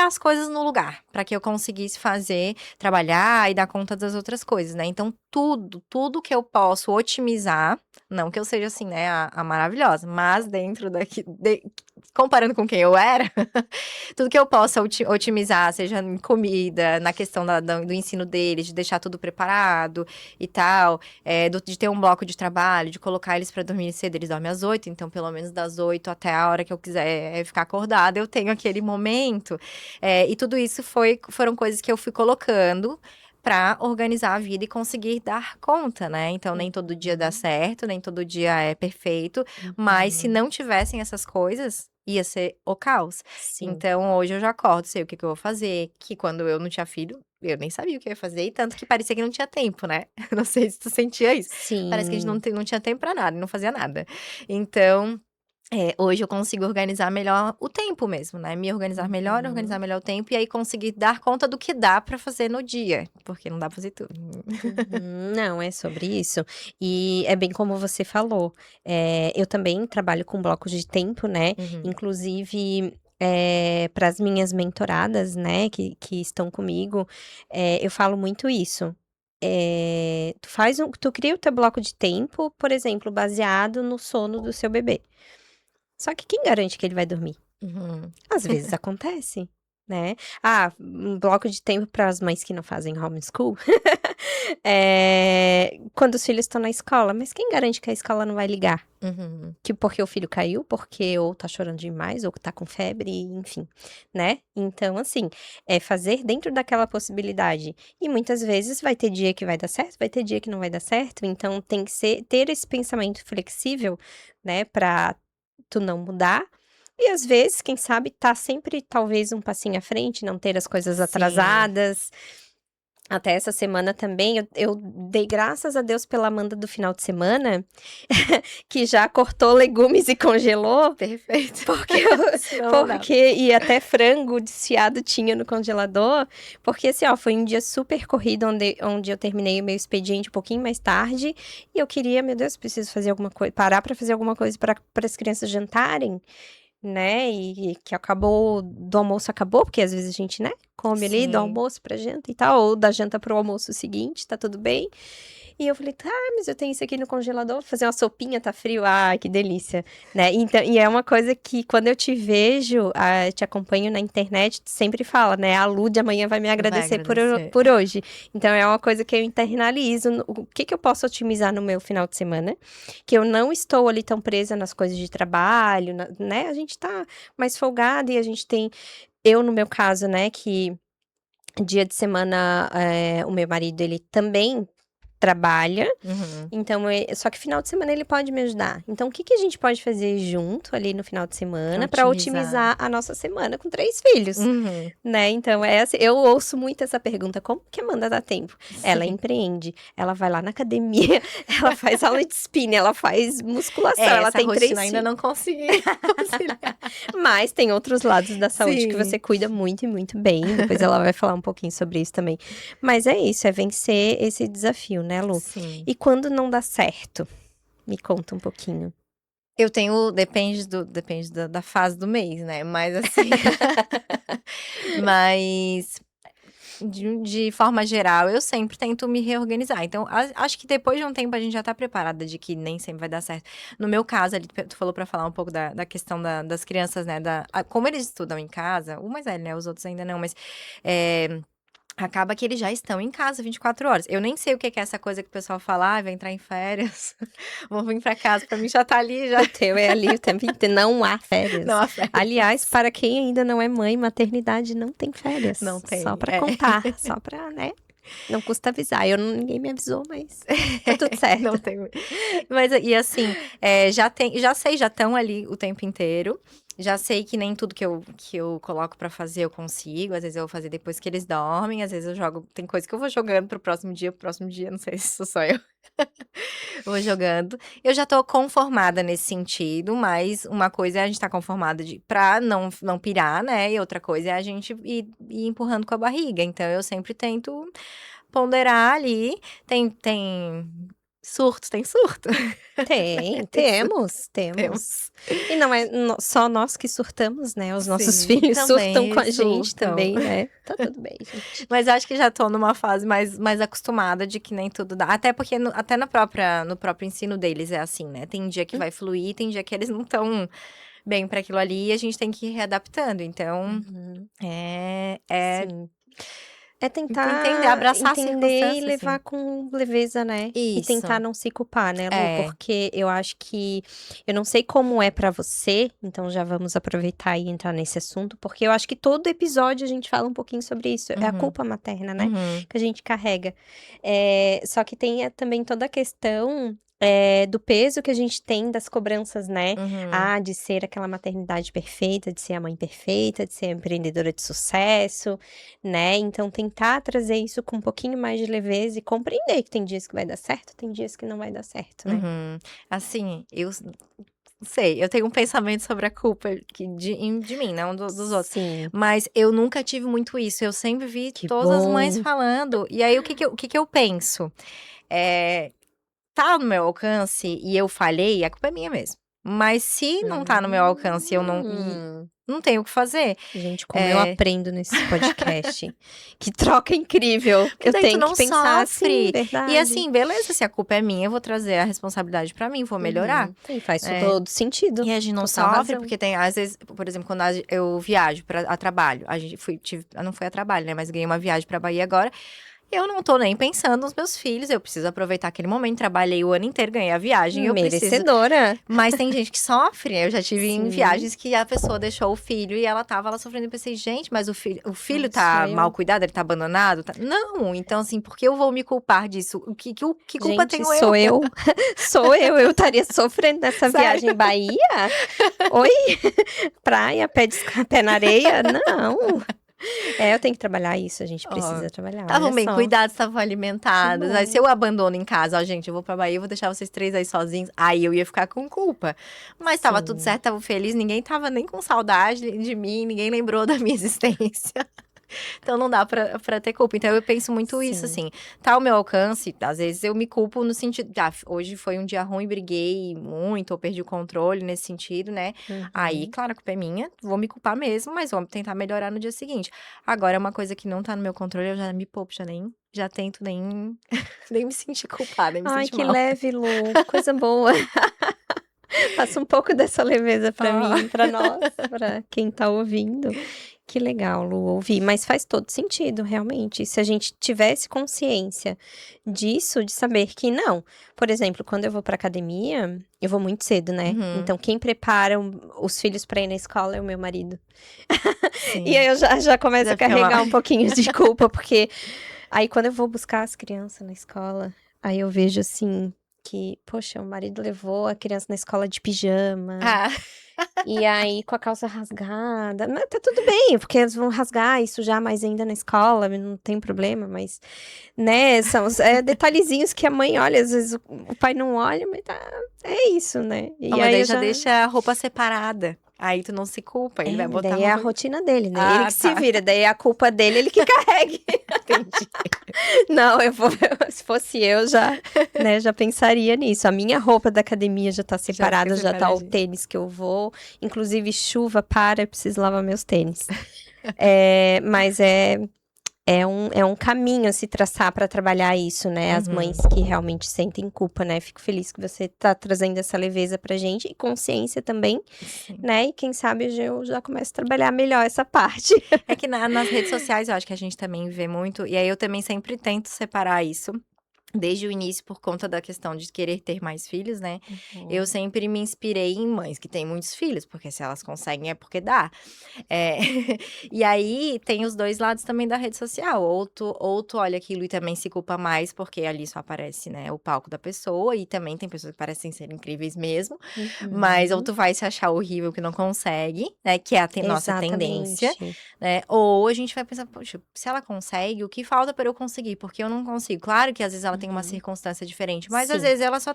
[SPEAKER 2] as coisas no lugar, para que eu conseguisse fazer, trabalhar e dar conta das outras coisas, né? Então, tudo que eu posso otimizar, não que eu seja assim, né, a maravilhosa, mas dentro comparando com quem eu era, tudo que eu possa otimizar, seja em comida, na questão do ensino deles, de deixar tudo preparado e tal, de ter um bloco de trabalho, de colocar eles para dormir cedo, eles dormem às 8, então pelo menos das 8 até a hora que eu quiser ficar acordada, eu tenho aquele momento. E tudo isso foram coisas que eu fui colocando para organizar a vida e conseguir dar conta, né? Então, nem todo dia dá
[SPEAKER 1] Uhum.
[SPEAKER 2] certo, nem todo dia é perfeito, mas se
[SPEAKER 1] Uhum.
[SPEAKER 2] não tivessem essas coisas, ia ser o caos.
[SPEAKER 1] Sim.
[SPEAKER 2] Então, hoje eu já acordo, sei o que que eu vou fazer, que quando eu não tinha filho, eu nem sabia o que eu ia fazer, e tanto que parecia que não tinha tempo, né? Não sei se tu sentia isso. Parece que a gente não,
[SPEAKER 1] Sim.
[SPEAKER 2] não tinha tempo pra nada, não fazia nada. Então, hoje eu consigo organizar melhor o tempo mesmo, né? Me organizar
[SPEAKER 1] Uhum.
[SPEAKER 2] melhor o tempo e aí conseguir dar conta do que dá pra fazer no dia, porque não dá pra fazer tudo.
[SPEAKER 1] Uhum. Não, é sobre isso. E é bem como você falou, eu também trabalho com blocos de tempo, né,
[SPEAKER 2] Uhum,
[SPEAKER 1] inclusive, para as minhas mentoradas, né, que estão comigo, eu falo muito isso. Tu cria o teu bloco de tempo, por exemplo, baseado no sono do seu bebê. Só que quem garante que ele vai dormir?
[SPEAKER 2] uhum.
[SPEAKER 1] Às vezes acontece, né. Um bloco de tempo para as mães que não fazem homeschool, quando os filhos estão na escola, mas quem garante que a escola não vai ligar?
[SPEAKER 2] Uhum.
[SPEAKER 1] Que porque o filho caiu, porque ou tá chorando demais, ou tá com febre, enfim, né. Então assim, é fazer dentro daquela possibilidade. E muitas vezes vai ter dia que vai dar certo, vai ter dia que não vai dar certo, então tem que ter esse pensamento flexível, né, pra tu não mudar, e às vezes, quem sabe, tá sempre talvez um passinho à frente, não ter as coisas
[SPEAKER 2] Sim.
[SPEAKER 1] atrasadas. até essa semana também, eu dei graças a Deus pela Amanda do final de semana, que já cortou legumes e congelou,
[SPEAKER 2] Perfeito.
[SPEAKER 1] porque
[SPEAKER 2] Senão não dá.
[SPEAKER 1] e até frango desfiado tinha no congelador, porque assim, ó, foi um dia super corrido, onde eu terminei o meu expediente um pouquinho mais tarde, e eu queria, meu Deus, preciso fazer alguma coisa, parar pra fazer alguma coisa para as crianças jantarem, né, e que do almoço acabou, porque às vezes a gente, né, come ali do
[SPEAKER 2] Sim.
[SPEAKER 1] almoço pra janta e tal, ou da janta pro almoço seguinte, tá tudo bem. E eu falei, tá, mas eu tenho isso aqui no congelador, vou fazer uma sopinha, tá frio, ah, que delícia, né? Então, e é uma coisa que quando eu te vejo, te acompanho na internet, tu sempre fala, né? A Lu de amanhã vai me agradecer,
[SPEAKER 2] agradecer.
[SPEAKER 1] por hoje. Então é uma coisa que eu internalizo. O que que eu posso otimizar no meu final de semana? Que eu não estou ali tão presa nas coisas de trabalho, né? A gente tá mais folgada e a gente tem, eu no meu caso, né, que dia de semana, o meu marido, ele também trabalha,
[SPEAKER 2] Uhum.
[SPEAKER 1] então só que final de semana ele pode me ajudar. Então o que que a gente pode fazer junto ali no final de semana
[SPEAKER 2] Pra
[SPEAKER 1] pra
[SPEAKER 2] otimizar.
[SPEAKER 1] otimizar a nossa semana com 3 filhos,
[SPEAKER 2] Uhum.
[SPEAKER 1] né? Então assim, eu ouço muito essa pergunta: "Como que a Amanda dá tempo?". Ela
[SPEAKER 2] Sim.
[SPEAKER 1] empreende, ela vai lá na academia, ela faz aula de spinning, ela faz musculação, ela
[SPEAKER 2] Essa
[SPEAKER 1] tem 3
[SPEAKER 2] rotina ainda
[SPEAKER 1] filhos.
[SPEAKER 2] não consegui conciliar.
[SPEAKER 1] Mas tem outros lados da saúde que você
[SPEAKER 2] Sim.
[SPEAKER 1] cuida muito e muito bem, depois ela vai falar um pouquinho sobre isso também. Mas é isso, é vencer esse desafio, né, Lu?
[SPEAKER 2] Sim.
[SPEAKER 1] E quando não dá certo? Me conta um pouquinho.
[SPEAKER 2] Eu tenho depende da fase do mês, né, mas assim mas de forma geral, eu sempre tento me reorganizar. Então, acho que depois de um tempo a gente já tá preparada de que nem sempre vai dar certo. No meu caso ali, tu falou pra falar um pouco da questão das crianças, né, como eles estudam em casa, o mais velho, né, os outros ainda não, mas, acaba que eles já estão em casa 24 horas. Eu nem sei o que que é essa coisa que o pessoal fala: "Vai entrar em férias, vou vir pra casa", pra mim já tá ali, já
[SPEAKER 1] O teu é ali o tempo inteiro, não há férias.
[SPEAKER 2] não há férias.
[SPEAKER 1] Aliás, para quem ainda não é mãe, maternidade não tem férias.
[SPEAKER 2] Não tem,
[SPEAKER 1] Só pra
[SPEAKER 2] é.
[SPEAKER 1] contar, só pra, né, não custa avisar. Ninguém me avisou, mas tá tudo certo.
[SPEAKER 2] Não tem. Mas e assim, já sei, já estão ali o tempo inteiro. Já sei que nem tudo que eu coloco pra fazer eu consigo. Às vezes eu vou fazer depois que eles dormem, às vezes eu jogo. Tem coisa que eu vou jogando pro próximo dia, não sei se sou só eu. Vou jogando. Eu já tô conformada nesse sentido, mas uma coisa é a gente tá conformada pra não pirar, né? E outra coisa é a gente ir empurrando com a barriga. Então eu sempre tento ponderar ali. Tem surtos, tem surto.
[SPEAKER 1] Temos.
[SPEAKER 2] Temos.
[SPEAKER 1] E não é só nós que surtamos, né, os nossos
[SPEAKER 2] Sim,
[SPEAKER 1] filhos surtam
[SPEAKER 2] também
[SPEAKER 1] com a gente
[SPEAKER 2] surtam.
[SPEAKER 1] também, né. Tá tudo bem, gente.
[SPEAKER 2] Mas acho que já tô numa fase mais acostumada de que nem tudo dá. Até porque até no próprio ensino deles é assim, né? Tem dia que vai fluir, tem dia que eles não estão bem para aquilo ali e a gente tem que ir readaptando. Então,
[SPEAKER 1] Uhum.
[SPEAKER 2] é
[SPEAKER 1] Sim. É
[SPEAKER 2] entender,
[SPEAKER 1] tentar
[SPEAKER 2] abraçar a
[SPEAKER 1] entender e
[SPEAKER 2] circunstância, assim.
[SPEAKER 1] levar com leveza, né, e tentar
[SPEAKER 2] Isso.
[SPEAKER 1] não se culpar, né, Lu,
[SPEAKER 2] É.
[SPEAKER 1] porque eu acho que eu não sei como é pra você, então já vamos aproveitar e entrar nesse assunto, porque eu acho que todo episódio a gente fala um pouquinho sobre isso, é a
[SPEAKER 2] Uhum.
[SPEAKER 1] culpa materna, né,
[SPEAKER 2] Uhum.
[SPEAKER 1] que a gente carrega. Só que tem também toda a questão, do peso que a gente tem das cobranças, né,
[SPEAKER 2] Uhum.
[SPEAKER 1] de ser aquela maternidade perfeita, de ser a mãe perfeita, de ser a empreendedora de sucesso, né, então tentar trazer isso com um pouquinho mais de leveza e compreender que tem dias que vai dar certo, tem dias que não vai dar certo, né.
[SPEAKER 2] Uhum. Assim, sei, eu tenho um pensamento sobre a culpa de mim, não dos outros.
[SPEAKER 1] Sim,
[SPEAKER 2] Mas eu nunca tive muito isso, eu sempre vi
[SPEAKER 1] que
[SPEAKER 2] todas as mães
[SPEAKER 1] bom.
[SPEAKER 2] falando, e aí o que que eu penso? Eh, tá no meu alcance e eu falhei, a culpa é minha mesmo. Mas se não tá no meu alcance e eu
[SPEAKER 1] Hum.
[SPEAKER 2] não tenho o que fazer,
[SPEAKER 1] Gente, como eu
[SPEAKER 2] eh
[SPEAKER 1] aprendo nesse podcast. Que troca incrível.
[SPEAKER 2] porque
[SPEAKER 1] Eu
[SPEAKER 2] daí tu
[SPEAKER 1] tenho que
[SPEAKER 2] não
[SPEAKER 1] pensar assim,
[SPEAKER 2] sofre. E
[SPEAKER 1] verdade.
[SPEAKER 2] assim, beleza, se a culpa é minha, eu vou trazer a responsabilidade pra mim, vou melhorar,
[SPEAKER 1] Uhum. E faz
[SPEAKER 2] né.
[SPEAKER 1] todo sentido,
[SPEAKER 2] E a gente não
[SPEAKER 1] total
[SPEAKER 2] sofre,
[SPEAKER 1] razão.
[SPEAKER 2] porque tem às vezes, por exemplo, quando eu viajo a trabalho, a gente não foi a trabalho, né, mas ganhei uma viagem pra Bahia agora, eu não tô nem pensando nos meus filhos, eu preciso aproveitar aquele momento, trabalhei o ano inteiro, ganhei a viagem, eu preciso.
[SPEAKER 1] Merecedora.
[SPEAKER 2] Mas tem gente que sofre, eu já tive em
[SPEAKER 1] Sim.
[SPEAKER 2] viagens que a pessoa deixou o filho e ela tava lá sofrendo, eu pensei: "Gente, mas o filho
[SPEAKER 1] Ai, só
[SPEAKER 2] tá mal
[SPEAKER 1] eu.
[SPEAKER 2] cuidado, ele tá abandonado, tá". Não, então assim, por que eu vou me culpar disso? Que culpa
[SPEAKER 1] Gente,
[SPEAKER 2] tenho eu?
[SPEAKER 1] sou eu. Sou eu estaria sofrendo nessa
[SPEAKER 2] Sério?
[SPEAKER 1] viagem Bahia? Oi? Praia, pé na areia? Não. É, eu tenho que trabalhar isso, a gente
[SPEAKER 2] Ó,
[SPEAKER 1] precisa trabalhar, olha
[SPEAKER 2] estavam bem
[SPEAKER 1] só.
[SPEAKER 2] cuidados, estavam
[SPEAKER 1] Que
[SPEAKER 2] alimentados. Aí se
[SPEAKER 1] bom.
[SPEAKER 2] eu abandono em casa, ó, gente, eu vou pra Bahia, eu vou deixar vocês 3 aí sozinhos, aí eu ia ficar com culpa. Mas estava tudo
[SPEAKER 1] Sim,
[SPEAKER 2] certo, estavam feliz, ninguém estava nem com saudade de mim, ninguém lembrou da minha existência. Então não dá pra ter culpa. Então eu penso muito isso,
[SPEAKER 1] sim.
[SPEAKER 2] assim, tá ao meu alcance, às vezes eu me culpo no sentido, hoje foi um dia ruim, briguei muito, ou perdi o controle nesse sentido, né? Aí,
[SPEAKER 1] Uhum.
[SPEAKER 2] claro, a culpa é minha, vou me culpar mesmo, mas vou tentar melhorar no dia seguinte. Agora, é uma coisa que não tá no meu controle, eu já me poupo, já tento nem, nem me sentir culpada, nem me
[SPEAKER 1] Ai,
[SPEAKER 2] sentir
[SPEAKER 1] que
[SPEAKER 2] mal.
[SPEAKER 1] leve, Lu, coisa boa. Passa um pouco dessa leveza pra
[SPEAKER 2] Ah.
[SPEAKER 1] mim, pra nós, pra quem tá ouvindo. Que legal, Lu, ouvir, mas faz todo sentido, realmente. Se a gente tivesse consciência disso, de saber que não. Por exemplo, quando eu vou pra academia, eu vou muito cedo, né?
[SPEAKER 2] Uhum,
[SPEAKER 1] Então, quem prepara os filhos pra ir na escola é o meu marido. E aí
[SPEAKER 2] sim.
[SPEAKER 1] eu já começo a
[SPEAKER 2] Já fica mal.
[SPEAKER 1] carregar um pouquinho de culpa, porque aí quando eu vou buscar as crianças na escola, aí eu vejo assim que, poxa, o marido levou a criança na escola de pijama,
[SPEAKER 2] Ah,
[SPEAKER 1] e aí com a calça rasgada. Mas tá tudo bem, porque eles vão rasgar e sujar mais ainda na escola, não tem problema, mas, né, são detalhezinhos que a mãe olha, às vezes o pai não olha, mas tá, é isso, né?
[SPEAKER 2] ó,
[SPEAKER 1] E
[SPEAKER 2] mas
[SPEAKER 1] aí
[SPEAKER 2] daí
[SPEAKER 1] eu
[SPEAKER 2] já
[SPEAKER 1] já.
[SPEAKER 2] deixa a roupa separada. Aí tu não se culpa, ele vai
[SPEAKER 1] Mas
[SPEAKER 2] botar a
[SPEAKER 1] daí é a
[SPEAKER 2] roupa.
[SPEAKER 1] rotina dele, né? Ele
[SPEAKER 2] Ah,
[SPEAKER 1] que se
[SPEAKER 2] tá.
[SPEAKER 1] vira, daí é a culpa dele, ele que carregue.
[SPEAKER 2] Entendi.
[SPEAKER 1] Não, eu vou se fosse eu já, né, já pensaria nisso. A minha roupa da academia já tá
[SPEAKER 2] Já fica
[SPEAKER 1] separada, já tá o
[SPEAKER 2] separadinho.
[SPEAKER 1] tênis que eu vou, inclusive chuva para, eu preciso lavar meus tênis. Mas é um caminho a se traçar para trabalhar isso, né? As mães
[SPEAKER 2] Uhum.
[SPEAKER 1] que realmente sentem culpa, né? Fico feliz que você tá trazendo essa leveza pra gente e consciência também,
[SPEAKER 2] Sim.
[SPEAKER 1] né? E quem sabe eu já começo a trabalhar melhor essa parte.
[SPEAKER 2] É que nas redes sociais eu acho que a gente também vê muito, e aí eu também sempre tento separar isso. Desde o início, por conta da questão de querer ter mais filhos, né? Eu
[SPEAKER 1] Uhum.
[SPEAKER 2] sempre me inspirei em mães que têm muitos filhos, porque se elas conseguem é porque dá. É, e aí tem os 2 lados também da rede social, ou tu olha aquilo e também se culpa mais, porque ali só aparece, né, o palco da pessoa, e também tem pessoas que parecem ser incríveis mesmo, mas ou
[SPEAKER 1] Uhum.
[SPEAKER 2] tu vai se achar horrível que não consegue, né, que é a nossa tendência,
[SPEAKER 1] Exatamente.
[SPEAKER 2] né, ou a gente vai pensar: "Poxa, se ela consegue, o que falta para eu conseguir? Porque eu não consigo". Claro que às vezes ela tem uma
[SPEAKER 1] Uhum.
[SPEAKER 2] circunstância diferente, mas às
[SPEAKER 1] Sim.
[SPEAKER 2] vezes ela só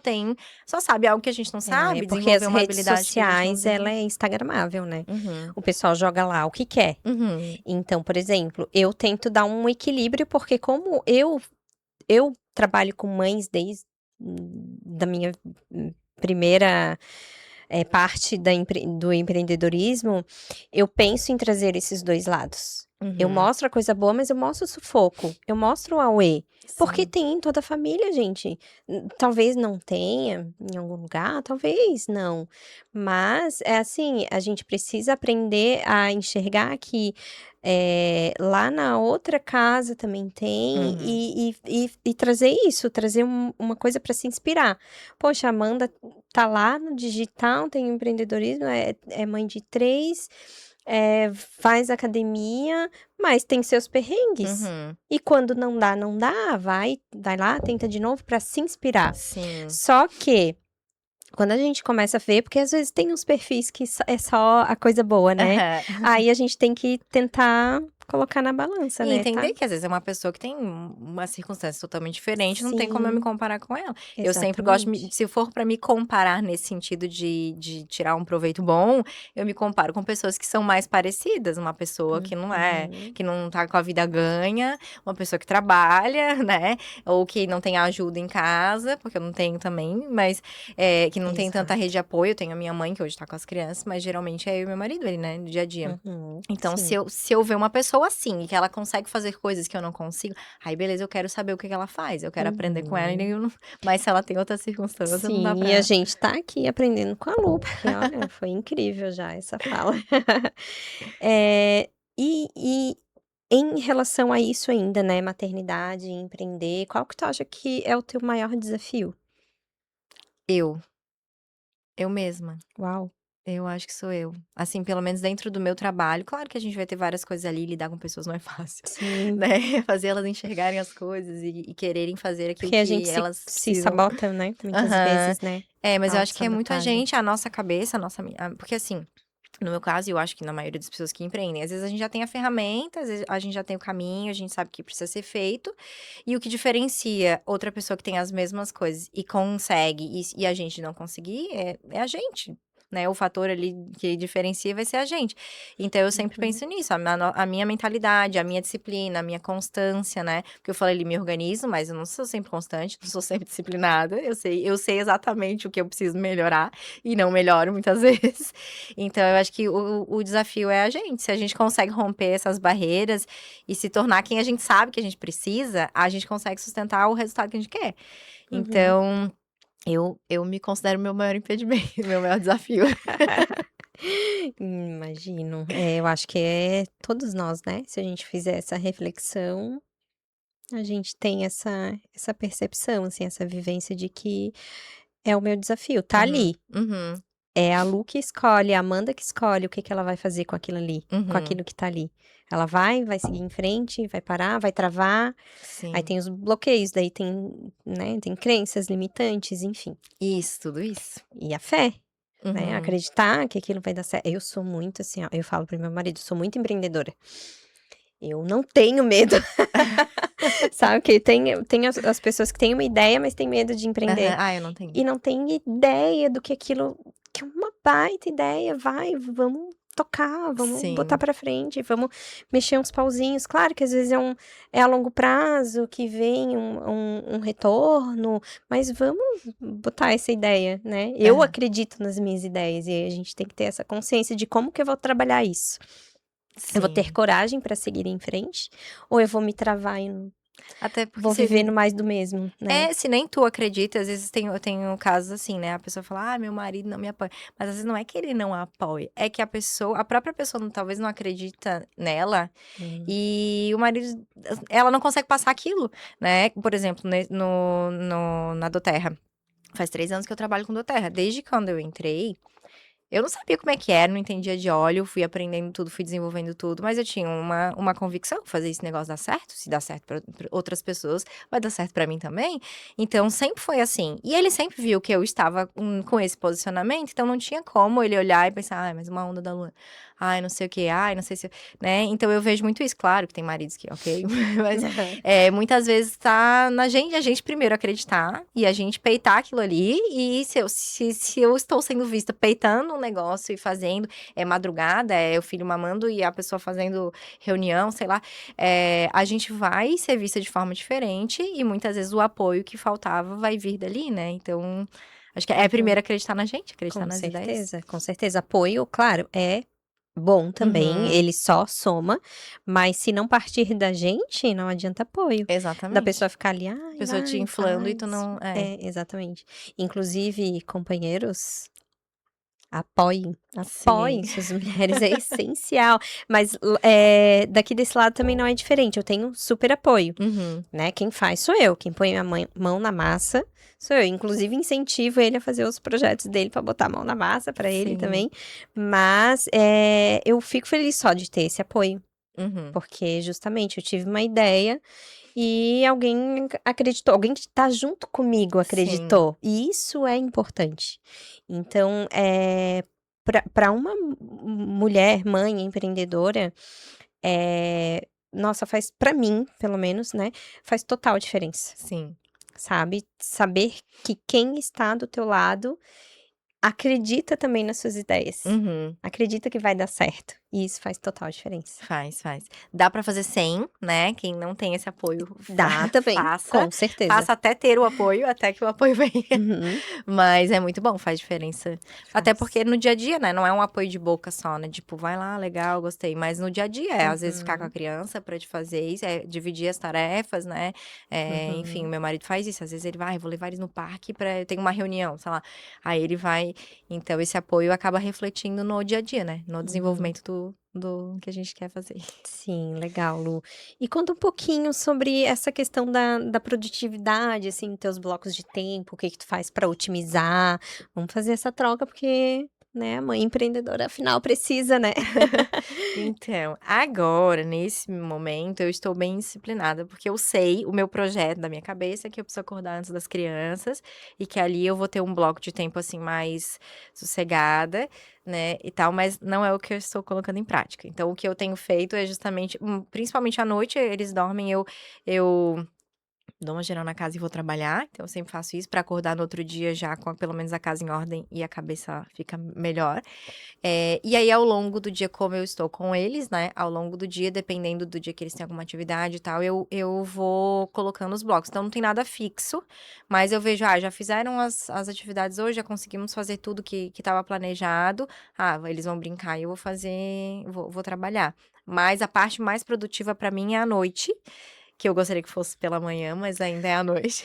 [SPEAKER 2] sabe algo que a gente não
[SPEAKER 1] É,
[SPEAKER 2] sabe,
[SPEAKER 1] porque as
[SPEAKER 2] desenvolveu uma
[SPEAKER 1] redes
[SPEAKER 2] habilidade que a gente não
[SPEAKER 1] sociais, ela
[SPEAKER 2] desenvolveu.
[SPEAKER 1] é instagramável, né.
[SPEAKER 2] Uhum,
[SPEAKER 1] O pessoal joga lá o que quer.
[SPEAKER 2] uhum,
[SPEAKER 1] Então, por exemplo, eu tento dar um equilíbrio, porque como eu trabalho com mães desde da minha primeira, parte do empreendedorismo, eu penso em trazer esses 2 lados. Eu
[SPEAKER 2] uhum.
[SPEAKER 1] mostro a coisa boa, mas eu mostro o sufoco, eu mostro o auê, porque
[SPEAKER 2] Sim.
[SPEAKER 1] tem em toda a família, gente. Talvez não tenha em algum lugar, talvez não, mas é assim, a gente precisa aprender a enxergar que, lá na outra casa também tem,
[SPEAKER 2] Uhum.
[SPEAKER 1] e trazer isso, trazer uma coisa para se inspirar. Poxa, a Amanda tá lá no digital, tem empreendedorismo, é mãe de 3, faz academia, mas tem seus perrengues.
[SPEAKER 2] Uhum.
[SPEAKER 1] E quando não dá, não dá, vai lá, tenta de novo para se inspirar.
[SPEAKER 2] Sim.
[SPEAKER 1] Só que, quando a gente começa a ver, porque às vezes tem uns perfis que é só a coisa boa, né,
[SPEAKER 2] Aham.
[SPEAKER 1] aí a gente tem que tentar colocar na balança,
[SPEAKER 2] E
[SPEAKER 1] né, tá.
[SPEAKER 2] entender que às vezes é uma pessoa que tem uma circunstância totalmente diferente, não tem como eu me
[SPEAKER 1] Sim,
[SPEAKER 2] comparar com ela. Eu sempre gosto
[SPEAKER 1] exatamente.
[SPEAKER 2] se for pra me comparar nesse sentido de tirar um proveito bom, eu me comparo com pessoas que são mais parecidas, uma pessoa
[SPEAKER 1] Uhum.
[SPEAKER 2] que não tá com a vida ganha, uma pessoa que trabalha, né, ou que não tem ajuda em casa, porque eu não tenho também, mas, que não tem tanta rede
[SPEAKER 1] Exato.
[SPEAKER 2] de apoio. Eu tenho a minha mãe que hoje tá com as crianças, mas geralmente é eu e meu marido, ele, né, no dia a dia.
[SPEAKER 1] Uhum.
[SPEAKER 2] Então, se
[SPEAKER 1] Sim.
[SPEAKER 2] eu ver uma pessoa assim, e que ela consegue fazer coisas que eu não consigo, aí beleza, eu quero saber o que que ela faz, eu quero aprender com ela, e
[SPEAKER 1] Uhum.
[SPEAKER 2] eu não mas se ela tem outra circunstância, não dá
[SPEAKER 1] Sim, e a
[SPEAKER 2] pra.
[SPEAKER 1] gente tá aqui aprendendo com a Lu, porque olha, foi incrível já essa fala. Eh, e em relação a isso ainda, né, maternidade, empreender, qual que tu acha que é o teu maior desafio?
[SPEAKER 2] Eu, eu mesma,
[SPEAKER 1] Uau.
[SPEAKER 2] eu acho que sou eu. Assim, pelo menos dentro do meu trabalho, claro que a gente vai ter várias coisas ali, lidar com pessoas não é fácil,
[SPEAKER 1] Sim,
[SPEAKER 2] né, fazer elas enxergarem as coisas e quererem fazer aquilo
[SPEAKER 1] porque a
[SPEAKER 2] que
[SPEAKER 1] gente se
[SPEAKER 2] elas
[SPEAKER 1] se
[SPEAKER 2] precisam.
[SPEAKER 1] sabota, né, muitas
[SPEAKER 2] Aham.
[SPEAKER 1] vezes, né,
[SPEAKER 2] É, mas eu acho que é muito a
[SPEAKER 1] autossabotagem.
[SPEAKER 2] gente, a nossa cabeça, porque assim, No meu caso, e eu acho que na maioria das pessoas que empreendem, às vezes a gente já tem a ferramenta, às vezes a gente já tem o caminho, a gente sabe o que precisa ser feito, e o que diferencia outra pessoa que tem as mesmas coisas e consegue, e a gente não conseguir, é a gente, né? O fator ali que diferencia vai ser a gente. Então, eu sempre
[SPEAKER 1] Uhum.
[SPEAKER 2] penso nisso, a minha mentalidade, a minha disciplina, a minha constância, né? Porque eu falei ali, me organizo, mas eu não sou sempre constante, não sou sempre disciplinada, eu sei exatamente o que eu preciso melhorar, e não melhoro muitas vezes. Então, eu acho que o desafio é a gente. Se a gente consegue romper essas barreiras e se tornar quem a gente sabe que a gente precisa, a gente consegue sustentar o resultado que a gente quer.
[SPEAKER 1] Uhum.
[SPEAKER 2] Então, eu me considero meu maior impedimento, meu maior desafio.
[SPEAKER 1] Imagino. Eu acho que é todos nós, né, se a gente fizer essa reflexão, a gente tem essa percepção, assim, essa vivência de que é o meu desafio, tá
[SPEAKER 2] Uhum,
[SPEAKER 1] ali.
[SPEAKER 2] uhum,
[SPEAKER 1] É a Lu que escolhe, a Amanda que escolhe o que que ela vai fazer com aquilo ali, com
[SPEAKER 2] uhum.
[SPEAKER 1] aquilo que tá ali. Ela vai seguir em frente, vai parar, vai travar, aí
[SPEAKER 2] Sim.
[SPEAKER 1] tem os bloqueios, daí tem, né, tem crenças limitantes, enfim.
[SPEAKER 2] Isso, tudo isso.
[SPEAKER 1] E a fé, né,
[SPEAKER 2] Uhum.
[SPEAKER 1] acreditar que aquilo vai dar certo. Eu sou muito assim, ó, eu falo para o meu marido, sou muito empreendedora. Eu não tenho medo, sabe, que tem as pessoas que têm uma ideia, mas têm medo de
[SPEAKER 2] Aham.
[SPEAKER 1] empreender,
[SPEAKER 2] Ah, eu não tenho.
[SPEAKER 1] e não tem ideia do que aquilo que é uma baita ideia, vai, vamos tocar, vamos botar
[SPEAKER 2] Sim.
[SPEAKER 1] pra frente, vamos mexer uns pauzinhos. Claro que às vezes é a longo prazo que vem um retorno, mas vamos botar essa ideia, né. Eu
[SPEAKER 2] Aham.
[SPEAKER 1] acredito nas minhas ideias, e aí a gente tem que ter essa consciência de como que eu vou trabalhar isso. Eu vou ter
[SPEAKER 2] Sim.
[SPEAKER 1] coragem pra seguir em frente, ou eu vou me travar e
[SPEAKER 2] Até porque
[SPEAKER 1] vou
[SPEAKER 2] se
[SPEAKER 1] vivendo mais do mesmo, né.
[SPEAKER 2] se nem tu acredita, às vezes eu tenho casos assim, né, a pessoa fala: "Ah, meu marido não me apoia", mas às vezes não é que ele não a apoia, é que a própria pessoa talvez não acredita nela,
[SPEAKER 1] Hum.
[SPEAKER 2] e o marido ela não consegue passar aquilo, né. Por exemplo, na Doterra, faz 3 anos que eu trabalho com Doterra, desde quando eu entrei, eu não sabia como é que era, não entendia de óleo, fui aprendendo tudo, fui desenvolvendo tudo, mas eu tinha uma convicção, fazer esse negócio dar certo, se dá certo para outras pessoas, vai dar certo pra mim também. Então sempre foi assim. E ele sempre viu que eu estava com esse posicionamento, então não tinha como ele olhar e pensar: "Ai, mas uma onda da lua. Ai, não sei o quê. Ai, não sei se", né. Então eu vejo muito isso. Claro que tem maridos que ok, mas, muitas vezes tá na gente, a gente primeiro acreditar e a gente peitar aquilo ali, e se eu estou sendo vista peitando um negócio e fazendo, é madrugada, é o filho mamando e a pessoa fazendo reunião, sei lá, a gente vai ser vista de forma diferente e muitas vezes o apoio que faltava vai vir dali, né. Então, acho que é
[SPEAKER 1] Uhum.
[SPEAKER 2] primeiro acreditar na gente, acreditar
[SPEAKER 1] Com
[SPEAKER 2] nas ideias.
[SPEAKER 1] certeza, com certeza. Apoio, claro, é bom também,
[SPEAKER 2] Uhum,
[SPEAKER 1] ele só soma, mas se não partir da gente, não adianta apoio. Da pessoa
[SPEAKER 2] exatamente.
[SPEAKER 1] ficar ali:
[SPEAKER 2] A
[SPEAKER 1] "Ai,
[SPEAKER 2] pessoa te
[SPEAKER 1] vai,
[SPEAKER 2] inflando e tu
[SPEAKER 1] faz".
[SPEAKER 2] não
[SPEAKER 1] É, exatamente. Inclusive, companheiros, apoiem,
[SPEAKER 2] sim.
[SPEAKER 1] apoiem suas mulheres, é essencial. Mas, daqui desse lado também não é diferente, eu tenho super apoio.
[SPEAKER 2] Uhum,
[SPEAKER 1] Né, quem faz sou eu, quem põe a mão na massa sou eu, inclusive incentivo ele a fazer os projetos dele para botar a mão na massa para ele
[SPEAKER 2] sim.
[SPEAKER 1] também, mas, eu fico feliz só de ter esse apoio,
[SPEAKER 2] Uhum,
[SPEAKER 1] porque justamente eu tive uma ideia e alguém acreditou, alguém que tá junto comigo
[SPEAKER 2] sim.
[SPEAKER 1] acreditou, e isso é importante. Então, pra uma mulher, mãe empreendedora, nossa, faz pra mim, pelo menos, né, faz total diferença,
[SPEAKER 2] Sim.
[SPEAKER 1] sabe. Saber que quem está do teu lado acredita também nas suas ideias,
[SPEAKER 2] Uhum.
[SPEAKER 1] acredita que vai dar certo, e isso faz total diferença.
[SPEAKER 2] Faz, faz. Dá pra fazer sem, né, quem não tem esse apoio
[SPEAKER 1] Dá também,
[SPEAKER 2] faça,
[SPEAKER 1] com certeza.
[SPEAKER 2] faça até ter o apoio, até que o apoio venha.
[SPEAKER 1] Uhum,
[SPEAKER 2] Mas é muito bom, faz diferença. Até
[SPEAKER 1] faz.
[SPEAKER 2] porque no dia a dia, né, não é um apoio de boca só, né, tipo: "Vai lá, legal, gostei", mas no dia a dia às vezes ficar com a
[SPEAKER 1] Uhum,
[SPEAKER 2] criança pra te fazer isso, dividir as tarefas, né, enfim, o
[SPEAKER 1] uhum,
[SPEAKER 2] meu marido faz isso, às vezes ele vai: "Ai, vou levar eles no parque pra eu tenho uma reunião", sei lá, aí ele vai, então esse apoio acaba refletindo no dia a dia, né, no
[SPEAKER 1] uhum.
[SPEAKER 2] desenvolvimento do que a gente quer fazer.
[SPEAKER 1] Sim, legal, Lu. E conta um pouquinho sobre essa questão da produtividade, assim, teus blocos de tempo, o que que tu faz para otimizar. Vamos fazer essa troca, porque, né, a mãe empreendedora afinal precisa, né.
[SPEAKER 2] Então, agora, nesse momento, eu estou bem disciplinada, porque eu sei o meu projeto da minha cabeça é que eu preciso acordar antes das crianças e que ali eu vou ter um bloco de tempo, assim, mais sossegada, né, e tal, mas não é o que eu estou colocando em prática. Então, o que eu tenho feito é justamente, principalmente à noite, eles dormem, eu dou uma geral na casa e vou trabalhar, então eu sempre faço isso para acordar no outro dia já com pelo menos a casa em ordem e a cabeça fica melhor. E aí ao longo do dia, como eu estou com eles, né, ao longo do dia, dependendo do dia que eles têm alguma atividade e tal, eu vou colocando os blocos. Então não tem nada fixo, mas eu vejo, já fizeram as atividades hoje, já conseguimos fazer tudo que estava planejado. Eles vão brincar e eu vou fazer, vou trabalhar. Mas a parte mais produtiva para mim é à noite, que eu gostaria que fosse pela manhã, mas ainda é à noite.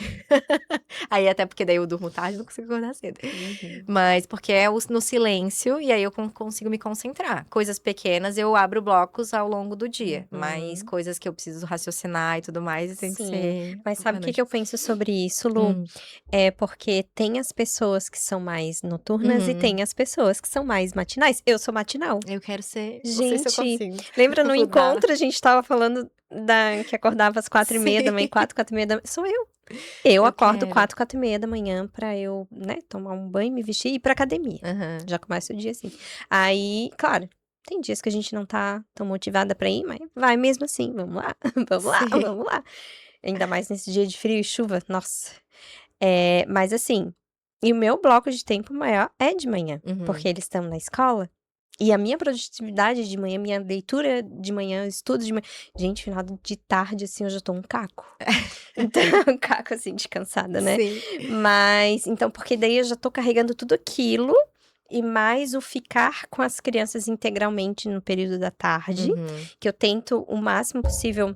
[SPEAKER 2] Aí até porque daí eu durmo tarde, não consigo acordar cedo.
[SPEAKER 1] Uhum.
[SPEAKER 2] Mas porque é no silêncio e aí eu consigo me concentrar. Coisas pequenas eu abro blocos ao longo do dia, mas
[SPEAKER 1] Uhum.
[SPEAKER 2] coisas que eu preciso raciocinar e tudo mais, tem que
[SPEAKER 1] Sim,
[SPEAKER 2] ser
[SPEAKER 1] mas sabe
[SPEAKER 2] à
[SPEAKER 1] o que
[SPEAKER 2] noite.
[SPEAKER 1] que eu penso sobre isso, Lu?
[SPEAKER 2] Hum.
[SPEAKER 1] É porque tem as pessoas que são mais noturnas e
[SPEAKER 2] Uhum.
[SPEAKER 1] tem as pessoas que são mais matinais. Eu sou matinal.
[SPEAKER 2] Eu quero ser, não sei se eu
[SPEAKER 1] Gente,
[SPEAKER 2] consigo
[SPEAKER 1] lembra no
[SPEAKER 2] mudar.
[SPEAKER 1] encontro a gente estava falando da que acordava às 4h30
[SPEAKER 2] Sim,
[SPEAKER 1] 4, 4h30 sou eu. Eu
[SPEAKER 2] eu
[SPEAKER 1] acordo
[SPEAKER 2] quero.
[SPEAKER 1] 4, 4h30 pra eu, né, tomar um banho, me vestir e ir pra academia.
[SPEAKER 2] Aham.
[SPEAKER 1] Já começa o dia assim. Aí, claro, tem dias que a gente não tá tão motivada pra ir, mas vai mesmo assim, vamos lá, vamos lá,
[SPEAKER 2] Sim.
[SPEAKER 1] vamos lá. Ainda mais nesse dia de frio e chuva, nossa. Mas assim, e o meu bloco de tempo maior é de manhã, porque
[SPEAKER 2] Uhum.
[SPEAKER 1] eles estão na escola, e a minha produtividade de manhã, minha leitura de manhã, estudo de manhã gente, final de tarde, assim, eu já tô um caco. Então, um caco, assim, de cansada, né.
[SPEAKER 2] Sim.
[SPEAKER 1] Mas então, porque daí eu já tô carregando tudo aquilo, e mais o ficar com as crianças integralmente no período da tarde,
[SPEAKER 2] Uhum.
[SPEAKER 1] que eu tento o máximo possível,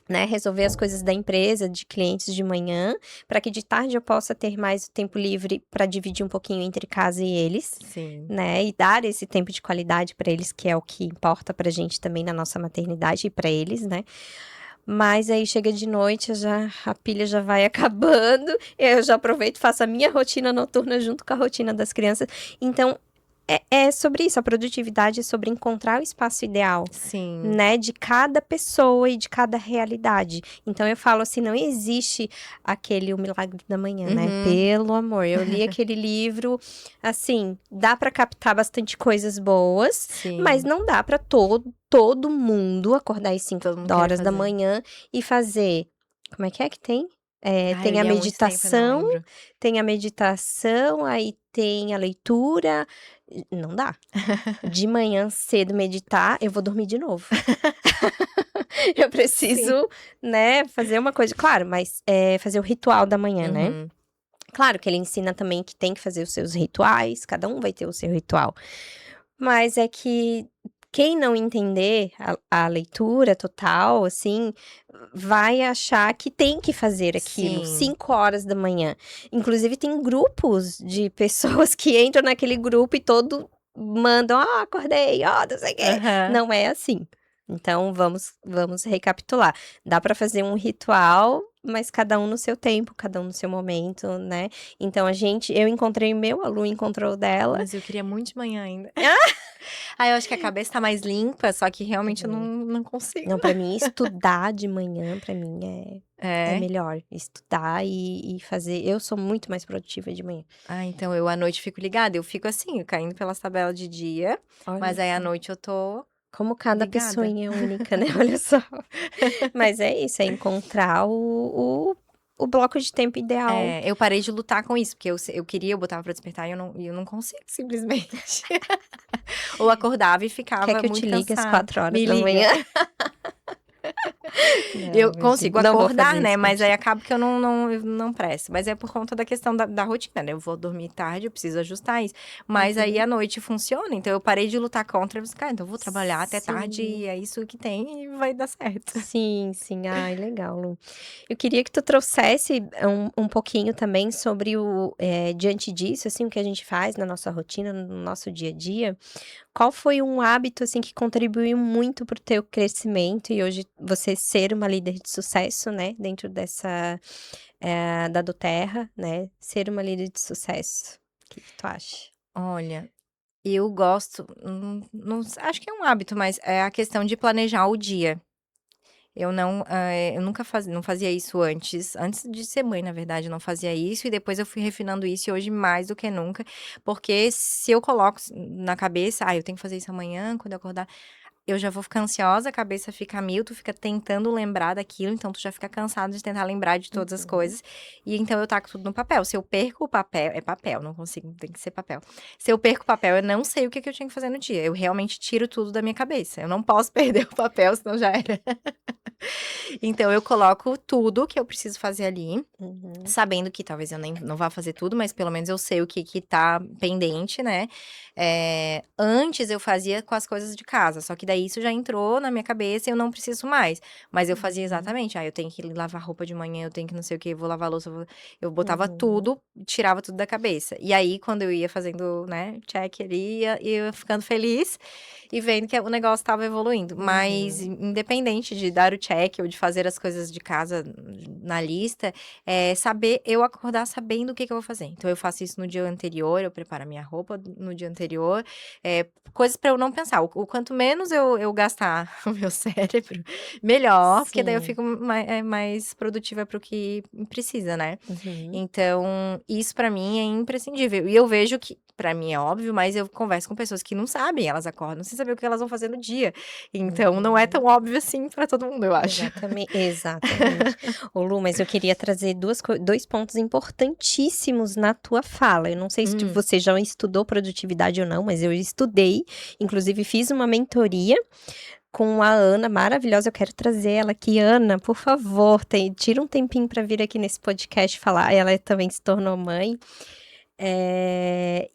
[SPEAKER 1] né, resolver as coisas da empresa, de clientes de manhã, para que de tarde eu possa ter mais tempo livre para dividir um pouquinho entre casa e eles,
[SPEAKER 2] Sim.
[SPEAKER 1] né, e dar esse tempo de qualidade para eles, que é o que importa pra gente também na nossa maternidade e para eles, né. Mas aí chega de noite, a pilha já vai acabando, e aí eu já aproveito e faço a minha rotina noturna junto com a rotina das crianças. Então, é sobre isso, a produtividade é sobre encontrar o espaço ideal,
[SPEAKER 2] Sim.
[SPEAKER 1] né, de cada pessoa e de cada realidade. Então eu falo assim, não existe aquele O Milagre da Manhã, né,
[SPEAKER 2] Uhum.
[SPEAKER 1] pelo amor, eu li aquele livro, assim, dá pra captar bastante coisas boas, mas
[SPEAKER 2] Sim.
[SPEAKER 1] não dá pra todo mundo acordar às cinco
[SPEAKER 2] Todo mundo querer
[SPEAKER 1] horas da
[SPEAKER 2] fazer.
[SPEAKER 1] manhã e fazer como é que tem?
[SPEAKER 2] Eu
[SPEAKER 1] Tem a
[SPEAKER 2] li há muito tempo, eu não
[SPEAKER 1] meditação,
[SPEAKER 2] lembro.
[SPEAKER 1] aí tem a leitura, não dá. De manhã cedo meditar, eu vou dormir de novo. Eu
[SPEAKER 2] Sim.
[SPEAKER 1] preciso, né, fazer uma coisa claro, mas, fazer o ritual da manhã, né.
[SPEAKER 2] Uhum.
[SPEAKER 1] Claro que ele ensina também que tem que fazer os seus rituais, cada um vai ter o seu ritual. Mas é que quem não entender a leitura total, assim, vai achar que tem que fazer aquilo
[SPEAKER 2] Sim.
[SPEAKER 1] 5 horas da manhã. Inclusive tem grupos de pessoas que entram naquele grupo e todo mandam: "Ah, acordei, ó, não sei o quê".
[SPEAKER 2] Aham.
[SPEAKER 1] Não é assim. Então vamos recapitular. Dá pra fazer um ritual, mas cada um no seu tempo, cada um no seu momento, né. Então eu encontrei o meu, a Lu encontrou o dela.
[SPEAKER 2] Mas eu queria muito de manhã ainda. Eu acho que a cabeça tá mais limpa, só que realmente eu
[SPEAKER 1] Uhum.
[SPEAKER 2] não consigo.
[SPEAKER 1] Não, pra mim estudar de manhã, pra mim é
[SPEAKER 2] É?
[SPEAKER 1] melhor. Estudar e fazer eu sou muito mais produtiva de manhã.
[SPEAKER 2] Então eu à noite fico ligada, eu fico assim, caindo pelas tabelas de dia,
[SPEAKER 1] Olha
[SPEAKER 2] mas aí à
[SPEAKER 1] só,
[SPEAKER 2] noite eu tô
[SPEAKER 1] como cada
[SPEAKER 2] ligada.
[SPEAKER 1] pessoinha é única, né, olha só. Mas é isso, é encontrar o bloco de tempo ideal.
[SPEAKER 2] Eu parei de lutar com isso, porque eu queria, eu botava pra despertar e eu não consigo simplesmente. Ou acordava e
[SPEAKER 1] Quer
[SPEAKER 2] ficava
[SPEAKER 1] que eu te
[SPEAKER 2] muito
[SPEAKER 1] ligue às
[SPEAKER 2] cansada.
[SPEAKER 1] 4 horas
[SPEAKER 2] Me
[SPEAKER 1] da
[SPEAKER 2] liga.
[SPEAKER 1] manhã?
[SPEAKER 2] Eu
[SPEAKER 1] Não, imagina,
[SPEAKER 2] consigo
[SPEAKER 1] não vou
[SPEAKER 2] acordar,
[SPEAKER 1] fazer
[SPEAKER 2] né,
[SPEAKER 1] isso
[SPEAKER 2] mas aí
[SPEAKER 1] contigo.
[SPEAKER 2] acaba que eu não presto, mas é por conta da questão da rotina, né, eu vou dormir tarde, eu preciso ajustar isso, mas aí
[SPEAKER 1] Uhum.
[SPEAKER 2] à noite funciona, então eu parei de lutar contra, eu disse: "Cara, então eu vou trabalhar até tarde
[SPEAKER 1] Sim.
[SPEAKER 2] e é isso que tem e vai dar certo".
[SPEAKER 1] Sim, sim. Ai, legal, Lu. Eu queria que tu trouxesse um pouquinho também sobre diante disso, assim, o que a gente faz na nossa rotina, no nosso dia a dia. Qual foi um hábito, assim, que contribuiu muito para o teu crescimento e hoje você ser uma líder de sucesso, né, dentro dessa, da Doterra, né, ser uma líder de sucesso. O que que tu acha?
[SPEAKER 2] Olha, Eu gosto, não acho que é um hábito, mas é a questão de planejar o dia. Eu nunca não fazia isso antes de ser mãe, na verdade, eu não fazia isso e depois eu fui refinando isso e hoje mais do que nunca, porque se eu coloco na cabeça: "Ah, eu tenho que fazer isso amanhã quando eu acordar", eu já vou ficar ansiosa, a cabeça fica a mil, tu fica tentando lembrar daquilo, então tu já fica cansado de tentar lembrar de todas as
[SPEAKER 1] Uhum,
[SPEAKER 2] coisas, e então eu taco tudo no papel. Se eu perco o papel é papel, não consigo, tem que ser papel. Se eu perco o papel, eu não sei o que que eu tinha que fazer no dia, eu realmente tiro tudo da minha cabeça, eu não posso perder o papel, senão já era. Então eu coloco tudo que eu preciso fazer ali,
[SPEAKER 1] uhum,
[SPEAKER 2] sabendo que talvez eu nem não vá fazer tudo, mas pelo menos eu sei o que que tá pendente, né. Antes eu fazia com as coisas de casa, só que daí isso já entrou na minha cabeça e eu não preciso mais. Mas eu fazia
[SPEAKER 1] uhum,
[SPEAKER 2] exatamente: eu tenho que lavar roupa de manhã, eu tenho que não sei o quê, vou lavar louça, eu botava
[SPEAKER 1] uhum,
[SPEAKER 2] tudo, tirava tudo da cabeça. E aí quando eu ia fazendo, né, check ali, ia ficando feliz e vendo que o negócio estava evoluindo. Mas
[SPEAKER 1] uhum,
[SPEAKER 2] independente de dar o check ou de fazer as coisas de casa na lista, saber eu acordar sabendo o que que eu vou fazer. Então eu faço isso no dia anterior, eu preparo a minha roupa no dia anterior, coisas para eu não pensar. O quanto menos eu gastar o meu cérebro, melhor, porque daí eu
[SPEAKER 1] sim,
[SPEAKER 2] fico mais produtiva para o que precisa, né.
[SPEAKER 1] uhum,
[SPEAKER 2] Então, isso pra mim é imprescindível. E eu vejo que pra mim é óbvio, mas eu converso com pessoas que não sabem, elas acordam sem saber o que elas vão fazer no dia. Então não é
[SPEAKER 1] uhum.
[SPEAKER 2] tão óbvio assim pra todo mundo, eu acho.
[SPEAKER 1] Exatamente. Ô Lu, mas eu queria trazer 2 pontos importantíssimos na tua fala. Eu não sei se
[SPEAKER 2] Hum.
[SPEAKER 1] você já estudou produtividade ou não, mas eu estudei, inclusive fiz uma mentoria com a Ana, maravilhosa, eu quero trazer ela aqui. Ana, por favor, tira um tempinho para vir aqui nesse podcast falar. Ela também se tornou mãe,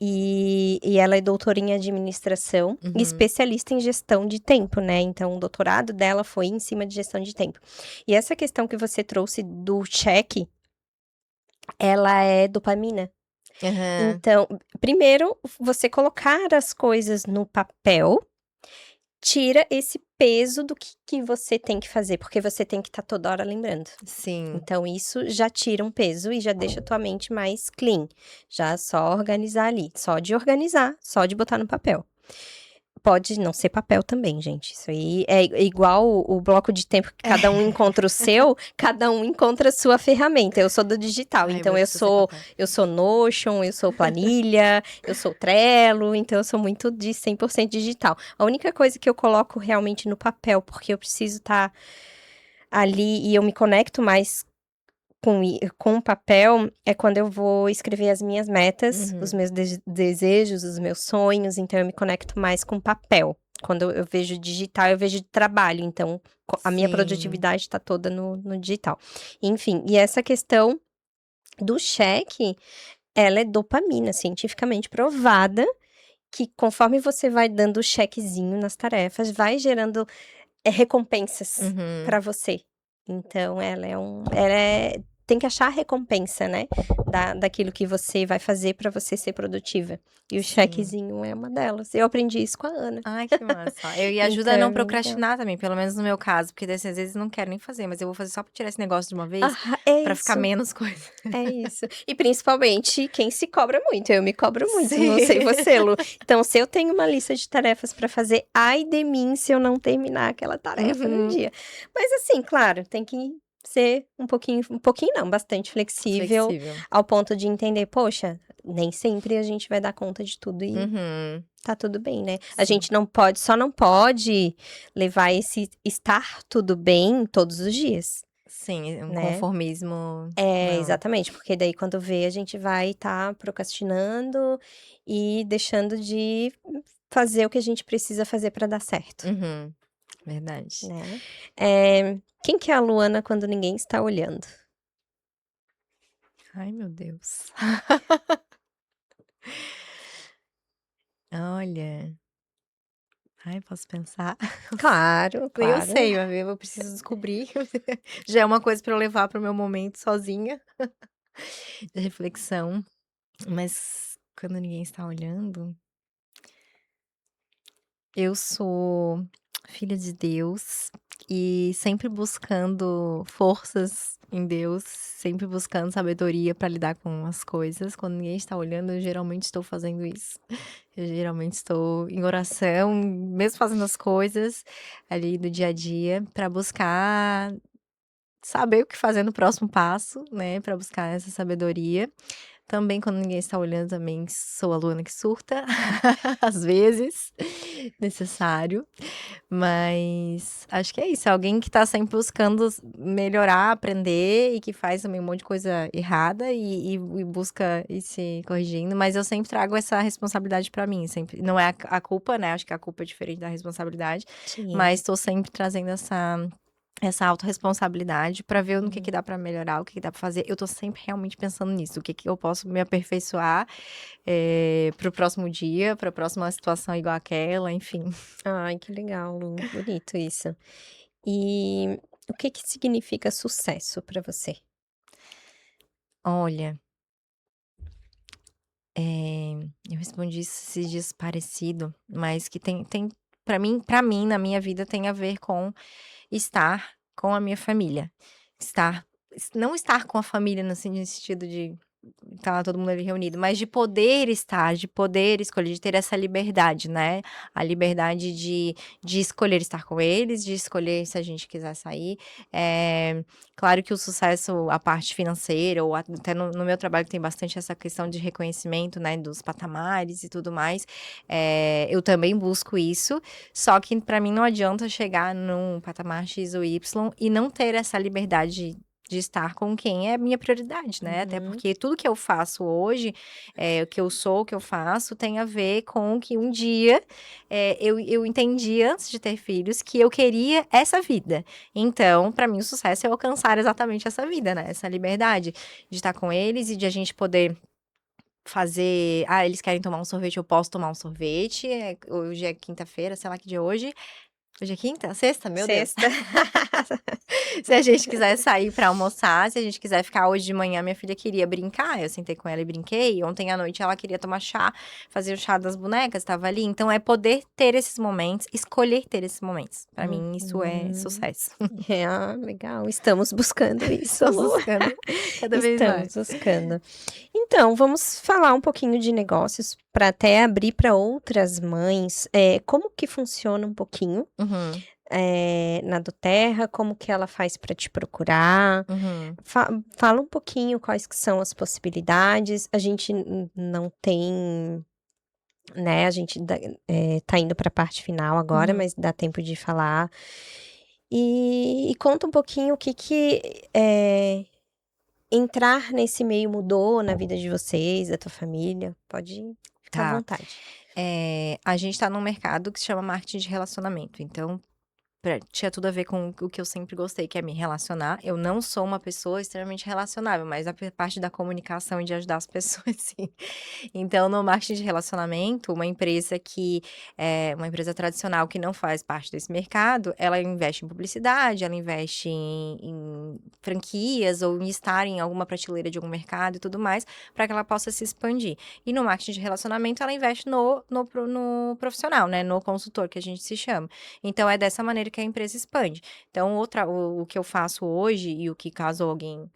[SPEAKER 1] e ela é doutora em administração e
[SPEAKER 2] Uhum.
[SPEAKER 1] especialista em gestão de tempo, né, então o doutorado dela foi em cima de gestão de tempo. E essa questão que você trouxe do cheque, ela é dopamina.
[SPEAKER 2] Aham.
[SPEAKER 1] Então, primeiro, você colocar as coisas no papel tira esse peso do que você tem que fazer, porque você tem que estar toda hora lembrando.
[SPEAKER 2] Sim.
[SPEAKER 1] Então isso já tira um peso e já deixa a tua mente mais clean, já só organizar ali, só de organizar, só de botar no papel. Pode não ser papel também, gente, isso aí é igual o bloco de tempo que cada um encontra o seu, cada um encontra a sua ferramenta. Eu sou do digital,
[SPEAKER 2] Ai,
[SPEAKER 1] então
[SPEAKER 2] eu preciso ser papel.
[SPEAKER 1] eu sou Notion, eu sou planilha, eu sou Trello, então eu sou muito de 100% digital. A única coisa que eu coloco realmente no papel, porque eu preciso estar ali e eu me conecto mais com o papel, é quando eu vou escrever as minhas metas, os
[SPEAKER 2] Uhum.
[SPEAKER 1] meus desejos, os meus sonhos, então eu me conecto mais com papel. Quando eu vejo digital, eu vejo de trabalho, então a minha
[SPEAKER 2] Sim.
[SPEAKER 1] produtividade está toda no digital. Enfim, e essa questão do cheque, ela é dopamina, cientificamente provada, que conforme você vai dando o chequezinho nas tarefas, vai gerando, recompensas
[SPEAKER 2] Uhum.
[SPEAKER 1] para você. Então ela é tem que achar a recompensa, né, daquilo que você vai fazer para você ser produtiva. E o
[SPEAKER 2] Sim.
[SPEAKER 1] chequezinho é uma delas. Eu aprendi isso com a Ana.
[SPEAKER 2] Ai, que massa. E ajuda
[SPEAKER 1] Então
[SPEAKER 2] a
[SPEAKER 1] é
[SPEAKER 2] não
[SPEAKER 1] bem legal.
[SPEAKER 2] procrastinar também, pelo menos no meu caso, porque dessas vezes eu não quero nem fazer, mas eu vou fazer só pra tirar esse negócio de uma vez,
[SPEAKER 1] Ah, é
[SPEAKER 2] pra ficar
[SPEAKER 1] isso,
[SPEAKER 2] menos coisa.
[SPEAKER 1] é isso. E principalmente quem se cobra muito, eu me cobro muito, não sei
[SPEAKER 2] Sim.
[SPEAKER 1] você, Lu. Então se eu tenho uma lista de tarefas para fazer, ai de mim se eu não terminar aquela tarefa no
[SPEAKER 2] Uhum.
[SPEAKER 1] dia. Mas assim, claro, tem que ser um pouquinho não, bastante flexível,
[SPEAKER 2] Flexível.
[SPEAKER 1] ao ponto de entender: "Poxa, nem sempre a gente vai dar conta de tudo e
[SPEAKER 2] Uhum.
[SPEAKER 1] tá tudo bem, né". A
[SPEAKER 2] Sim.
[SPEAKER 1] gente não pode só não pode levar esse estar tudo bem todos os dias,
[SPEAKER 2] Sim, um
[SPEAKER 1] né.
[SPEAKER 2] conformismo
[SPEAKER 1] É,
[SPEAKER 2] não.
[SPEAKER 1] exatamente, porque daí quando vê a gente vai estar procrastinando e deixando de fazer o que a gente precisa fazer para dar certo,
[SPEAKER 2] Uhum. Verdade.
[SPEAKER 1] né. Quem que é a Luana quando ninguém está olhando?
[SPEAKER 2] Ai, meu Deus. Olha, ai, posso pensar?
[SPEAKER 1] Claro,
[SPEAKER 2] Nem eu
[SPEAKER 1] claro.
[SPEAKER 2] sei, eu preciso descobrir. Já é uma coisa pra eu levar para o meu momento sozinha de reflexão, mas quando ninguém está olhando, eu sou filha de Deus, e sempre buscando forças em Deus, sempre buscando sabedoria para lidar com as coisas. Quando ninguém está olhando, eu geralmente estou fazendo isso. Eu geralmente estou em oração, mesmo fazendo as coisas ali do dia a dia, para buscar saber o que fazer no próximo passo, né, para buscar essa sabedoria. Também quando ninguém está olhando, também sou a Luana que surta, às vezes, necessário. Mas acho que é isso, é alguém que tá sempre buscando melhorar, aprender e que faz também um monte de coisa errada e busca ir se corrigindo, mas eu sempre trago essa responsabilidade pra mim, sempre não é a culpa, né, acho que a culpa é diferente da responsabilidade,
[SPEAKER 1] Sim.
[SPEAKER 2] mas tô sempre trazendo essa autorresponsabilidade pra ver no que
[SPEAKER 1] Uhum.
[SPEAKER 2] dá pra melhorar, o que dá pra fazer. Eu tô sempre realmente pensando nisso, o que que eu posso me aperfeiçoar, para o próximo dia, pra próxima situação igual àquela, enfim.
[SPEAKER 1] Ai, que legal, bonito isso. E o que que significa sucesso para você?
[SPEAKER 2] Olha, eu respondi isso esses dias parecido, mas que tem para mim, na minha vida, tem a ver com estar com a minha família. Estar não estar com a família no sentido de tá todo mundo ali reunido, mas de poder estar, de poder escolher, de ter essa liberdade, né, a liberdade de escolher estar com eles, de escolher se a gente quiser sair. Claro que o sucesso, a parte financeira ou até no meu trabalho tem bastante essa questão de reconhecimento, né, dos patamares e tudo mais, eu também busco isso, só que para mim não adianta chegar num patamar X ou Y e não ter essa liberdade de estar com quem é minha prioridade, né, até
[SPEAKER 1] Uhum.
[SPEAKER 2] porque tudo que eu faço hoje, o que eu sou, o que eu faço, tem a ver com que um dia, eu entendi antes de ter filhos que eu queria essa vida. Então, para mim o sucesso é alcançar exatamente essa vida, né, essa liberdade de estar com eles e de a gente poder fazer eles querem tomar um sorvete, eu posso tomar um sorvete, hoje é quinta-feira, sei lá que dia é hoje. Hoje é quinta? Sexta? Meu Deus.
[SPEAKER 1] Sexta.
[SPEAKER 2] Se a gente quiser sair pra almoçar, se a gente quiser ficar hoje de manhã, minha filha queria brincar, eu sentei com ela e brinquei. Ontem à noite ela queria tomar chá, fazer o chá das bonecas, estava ali. Então é poder ter esses momentos, escolher ter esses momentos. Pra mim isso é
[SPEAKER 1] Uhum.
[SPEAKER 2] sucesso.
[SPEAKER 1] É, legal, estamos buscando isso,
[SPEAKER 2] Estou
[SPEAKER 1] Lu.
[SPEAKER 2] buscando cada vez mais.
[SPEAKER 1] Estamos buscando. Então, vamos falar um pouquinho de negócios para até abrir para outras mães, como que funciona um pouquinho,
[SPEAKER 2] Uhum,
[SPEAKER 1] na do Terra, como que ela faz para te procurar,
[SPEAKER 2] uhum.
[SPEAKER 1] fala um pouquinho quais que são as possibilidades, a gente não tem, né, a gente tá indo para a parte final agora,
[SPEAKER 2] Uhum.
[SPEAKER 1] mas dá tempo de falar. E conta um pouquinho o que que, entrar nesse meio mudou na vida de vocês, da tua família, pode ficar à
[SPEAKER 2] Tá.
[SPEAKER 1] vontade.
[SPEAKER 2] A gente tá num mercado que se chama marketing de relacionamento, então tinha tudo a ver com o que eu sempre gostei, que é me relacionar. Eu não sou uma pessoa extremamente relacionável, mas a parte da comunicação e de ajudar as pessoas, sim. Então, no marketing de relacionamento, uma empresa que é uma empresa tradicional que não faz parte desse mercado, ela investe em publicidade, ela investe em franquias ou em estar em alguma prateleira de algum mercado e tudo mais, para que ela possa se expandir. E no marketing de relacionamento, ela investe no profissional, né? No consultor, que a gente se chama. Então, é dessa maneira que a empresa expande. Então, o que eu faço hoje, e o que caso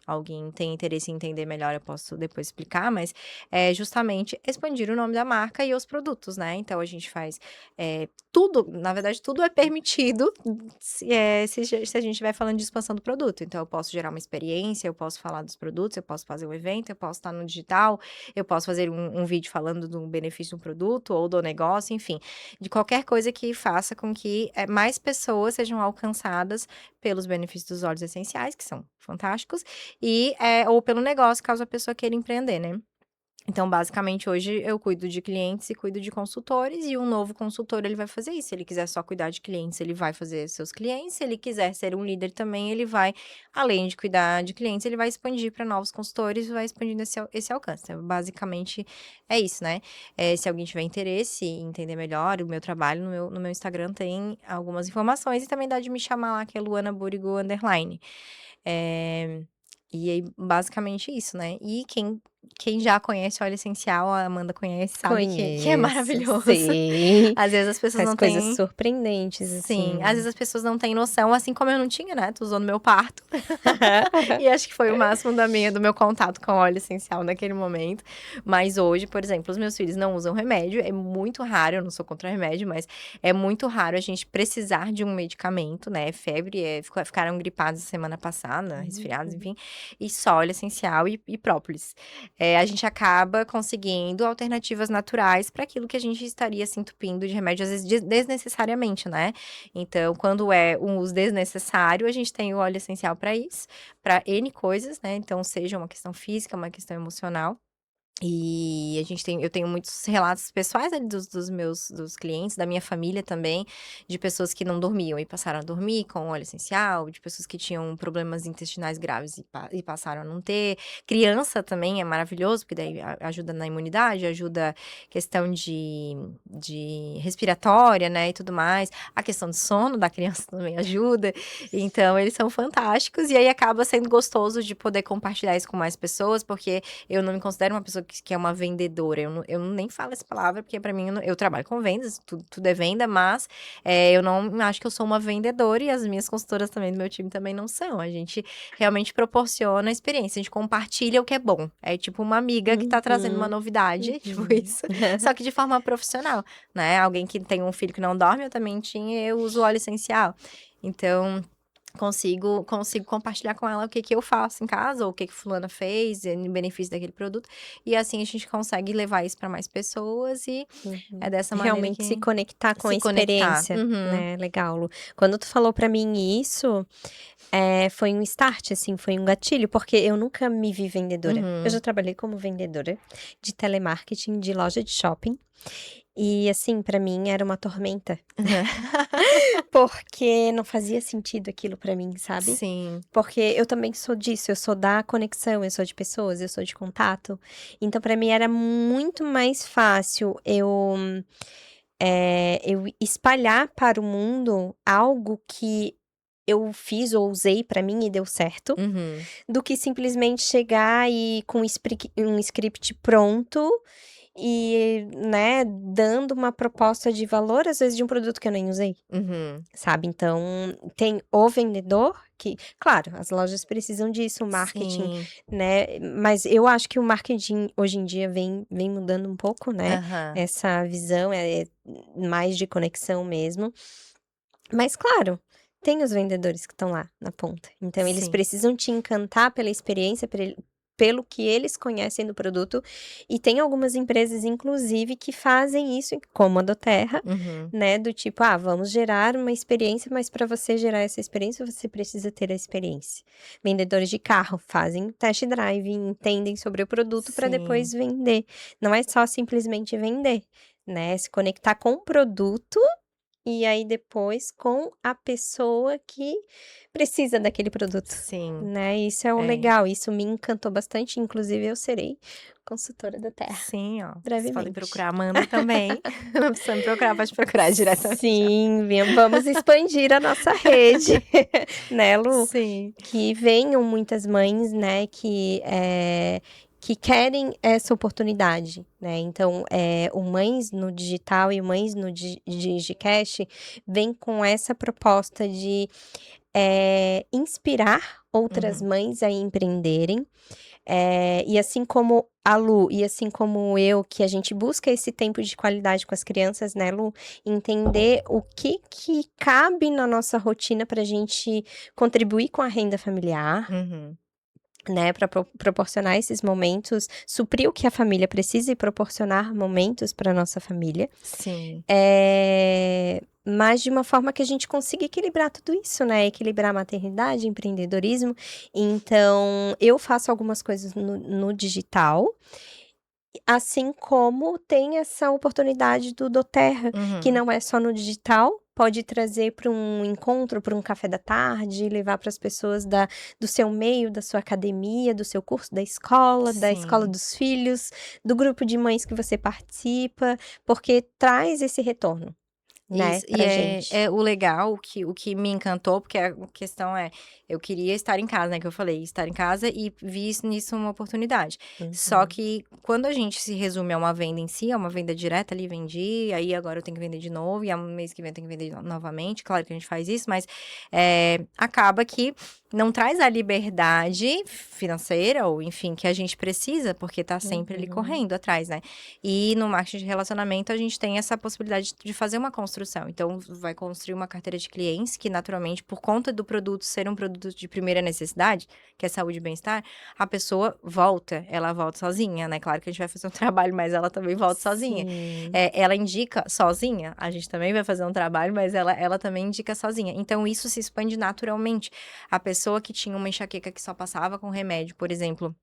[SPEAKER 2] alguém tenha interesse em entender melhor, eu posso depois explicar, mas é justamente expandir o nome da marca e os produtos, né. Então a gente faz, tudo, na verdade tudo é permitido, se a gente estiver falando de expansão do produto. Então eu posso gerar uma experiência, eu posso falar dos produtos, eu posso fazer um evento, eu posso estar no digital, eu posso fazer um vídeo falando do benefício do produto ou do negócio, enfim, de qualquer coisa que faça com que, mais pessoas sejam alcançadas pelos benefícios dos óleos essenciais, que são fantásticos, ou pelo negócio, caso a pessoa queira empreender, né. Então, basicamente, hoje eu cuido de clientes e cuido de consultores, e um novo consultor ele vai fazer isso. Se ele quiser só cuidar de clientes, ele vai fazer seus clientes. Se ele quiser ser um líder também, ele vai, além de cuidar de clientes, ele vai expandir para novos consultores e vai expandindo esse alcance. Então, basicamente, é isso, né? Se alguém tiver interesse em entender melhor o meu trabalho, no meu Instagram tem algumas informações e também dá de me chamar lá, que é Luana Burigo _. Eh, e aí, basicamente isso, né? E quem Quem já conhece óleo essencial, a Amanda conhece, sabe que é
[SPEAKER 1] Conheço,
[SPEAKER 2] maravilhoso.
[SPEAKER 1] sei.
[SPEAKER 2] Às vezes as pessoas
[SPEAKER 1] Faz
[SPEAKER 2] não
[SPEAKER 1] coisas
[SPEAKER 2] têm
[SPEAKER 1] surpreendentes,
[SPEAKER 2] sim, às
[SPEAKER 1] assim.
[SPEAKER 2] vezes as pessoas não têm noção, assim como eu não tinha, né, tu usou no meu parto. E acho que foi o máximo do meu contato com óleo essencial naquele momento. Mas hoje, por exemplo, os meus filhos não usam remédio, é muito raro, eu não sou contra remédio, mas é muito raro a gente precisar de um medicamento, né, febre, ficaram gripados semana passada, resfriados,
[SPEAKER 1] Uhum.
[SPEAKER 2] enfim, e só óleo essencial e própolis. A gente acaba conseguindo alternativas naturais para aquilo que a gente estaria se entupindo de remédio, às vezes desnecessariamente, né. Então, quando é um uso desnecessário, a gente tem o óleo essencial para isso, para N coisas, né, então seja uma questão física, uma questão emocional. E eu tenho muitos relatos pessoais ali dos clientes, da minha família também, de pessoas que não dormiam e passaram a dormir com óleo essencial, de pessoas que tinham problemas intestinais graves e passaram a não ter. Criança também é maravilhoso, porque daí ajuda na imunidade, ajuda questão de respiratória, né, e tudo mais. A questão do sono da criança também ajuda. Então eles são fantásticos e aí acaba sendo gostoso de poder compartilhar isso com mais pessoas, porque eu não me considero uma pessoa que é uma vendedora, eu nem falo essa palavra, porque pra mim eu trabalho com vendas, tudo é venda, mas, eu não acho que eu sou uma vendedora e as minhas consultoras também do meu time também não são. A gente realmente proporciona a experiência, a gente compartilha o que é bom. É tipo uma amiga que tá trazendo uma
[SPEAKER 1] Uhum,
[SPEAKER 2] novidade, tipo
[SPEAKER 1] uhum.
[SPEAKER 2] isso, só que de forma profissional, né. Alguém que tem um filho que não dorme, eu uso óleo essencial. Então consigo compartilhar com ela o que eu faço em casa, ou o que fulana fez, em benefício daquele produto, e assim a gente consegue levar isso para mais pessoas e é
[SPEAKER 1] Uhum.
[SPEAKER 2] dessa maneira
[SPEAKER 1] Realmente se
[SPEAKER 2] que
[SPEAKER 1] conectar com a
[SPEAKER 2] se conectar.
[SPEAKER 1] experiência,
[SPEAKER 2] Uhum.
[SPEAKER 1] né, legal, Lu. Quando tu falou pra mim isso, foi um start, assim, foi um gatilho, porque eu nunca me vi vendedora. Eu
[SPEAKER 2] Uhum.
[SPEAKER 1] já trabalhei como vendedora de telemarketing de loja de shopping, e assim, pra mim era uma tormenta, porque não fazia sentido aquilo pra mim, sabe.
[SPEAKER 2] Sim.
[SPEAKER 1] Porque eu também sou disso, eu sou da conexão, eu sou de pessoas, eu sou de contato, então pra mim era muito mais fácil eu espalhar para o mundo algo que eu fiz ou usei pra mim e deu certo,
[SPEAKER 2] Uhum.
[SPEAKER 1] do que simplesmente chegar e com um script pronto e, né, dando uma proposta de valor, às vezes, de um produto que eu nem usei.
[SPEAKER 2] Uhum.
[SPEAKER 1] Sabe, então tem o vendedor que claro, as lojas precisam disso, o marketing,
[SPEAKER 2] Sim.
[SPEAKER 1] né, mas eu acho que o marketing hoje em dia vem mudando um pouco, né,
[SPEAKER 2] Aham.
[SPEAKER 1] essa visão é mais de conexão mesmo. Mas claro, tem os vendedores que estão lá na ponta, então eles
[SPEAKER 2] Sim.
[SPEAKER 1] precisam te encantar pela experiência, pelo que eles conhecem do produto, e tem algumas empresas inclusive que fazem isso, como a Doterra,
[SPEAKER 2] Uhum.
[SPEAKER 1] né, do tipo: "Ah, vamos gerar uma experiência, mas para você gerar essa experiência, você precisa ter a experiência". Vendedores de carro fazem test drive, entendem sobre o produto para
[SPEAKER 2] Sim.
[SPEAKER 1] depois vender. Não é só simplesmente vender, né, se conectar com o produto e aí depois com a pessoa que precisa daquele produto,
[SPEAKER 2] Sim.
[SPEAKER 1] né, isso é o
[SPEAKER 2] É.
[SPEAKER 1] legal, isso me encantou bastante, inclusive eu serei consultora da Terra,
[SPEAKER 2] Sim, ó, vocês podem
[SPEAKER 1] brevemente.
[SPEAKER 2] procurar a Amanda também. Não precisa me procurar, pode procurar diretamente ela.
[SPEAKER 1] Sim, vamos expandir a nossa rede, né, Lu?
[SPEAKER 2] Sim.
[SPEAKER 1] Que venham muitas mães, né, que querem essa oportunidade, né, então, o Mães no Digital e o Mães no Digicast vem com essa proposta de, inspirar outras
[SPEAKER 2] Uhum.
[SPEAKER 1] mães a empreenderem, e assim como a Lu, e assim como eu, que a gente busca esse tempo de qualidade com as crianças, né, Lu, entender o que cabe na nossa rotina pra gente contribuir com a renda familiar,
[SPEAKER 2] Uhum.
[SPEAKER 1] né, pra proporcionar esses momentos, suprir o que a família precisa e proporcionar momentos pra nossa família.
[SPEAKER 2] Sim.
[SPEAKER 1] Mas de uma forma que a gente consiga equilibrar tudo isso, né, equilibrar maternidade, empreendedorismo. Então, eu faço algumas coisas no digital, assim como tem essa oportunidade do Doterra, que
[SPEAKER 2] Uhum.
[SPEAKER 1] não é só no digital, pode trazer para um encontro, para um café da tarde, levar para as pessoas do seu meio, da sua academia, do seu curso, da escola
[SPEAKER 2] Sim.
[SPEAKER 1] dos filhos, do grupo de mães que você participa, porque traz esse retorno. né,
[SPEAKER 2] Isso, e
[SPEAKER 1] pra gente.
[SPEAKER 2] é o legal, o que me encantou, porque a questão é, eu queria estar em casa, né, que eu falei, estar em casa e vi nisso uma oportunidade. Só
[SPEAKER 1] Uhum,
[SPEAKER 2] que quando a gente se resume a uma venda em si, a uma venda direta ali, vendi, aí agora eu tenho que vender de novo, e no mês que vem eu tenho que vender novamente, claro que a gente faz isso, mas acaba que não traz a liberdade financeira, ou enfim, que a gente precisa, porque tá sempre ali
[SPEAKER 1] uhum.
[SPEAKER 2] correndo atrás, né? E no marketing de relacionamento, a gente tem essa possibilidade de fazer uma construção. Então, vai construir uma carteira de clientes que, naturalmente, por conta do produto ser um produto de primeira necessidade, que é saúde e bem-estar, a pessoa volta, ela volta sozinha, né? Claro que a gente vai fazer um trabalho, mas ela também volta sozinha.
[SPEAKER 1] Sim.
[SPEAKER 2] Ela indica sozinha, a gente também vai fazer um trabalho, mas ela também indica sozinha. Então, isso se expande naturalmente. A pessoa que tinha uma enxaqueca que só passava com remédio, por exemplo,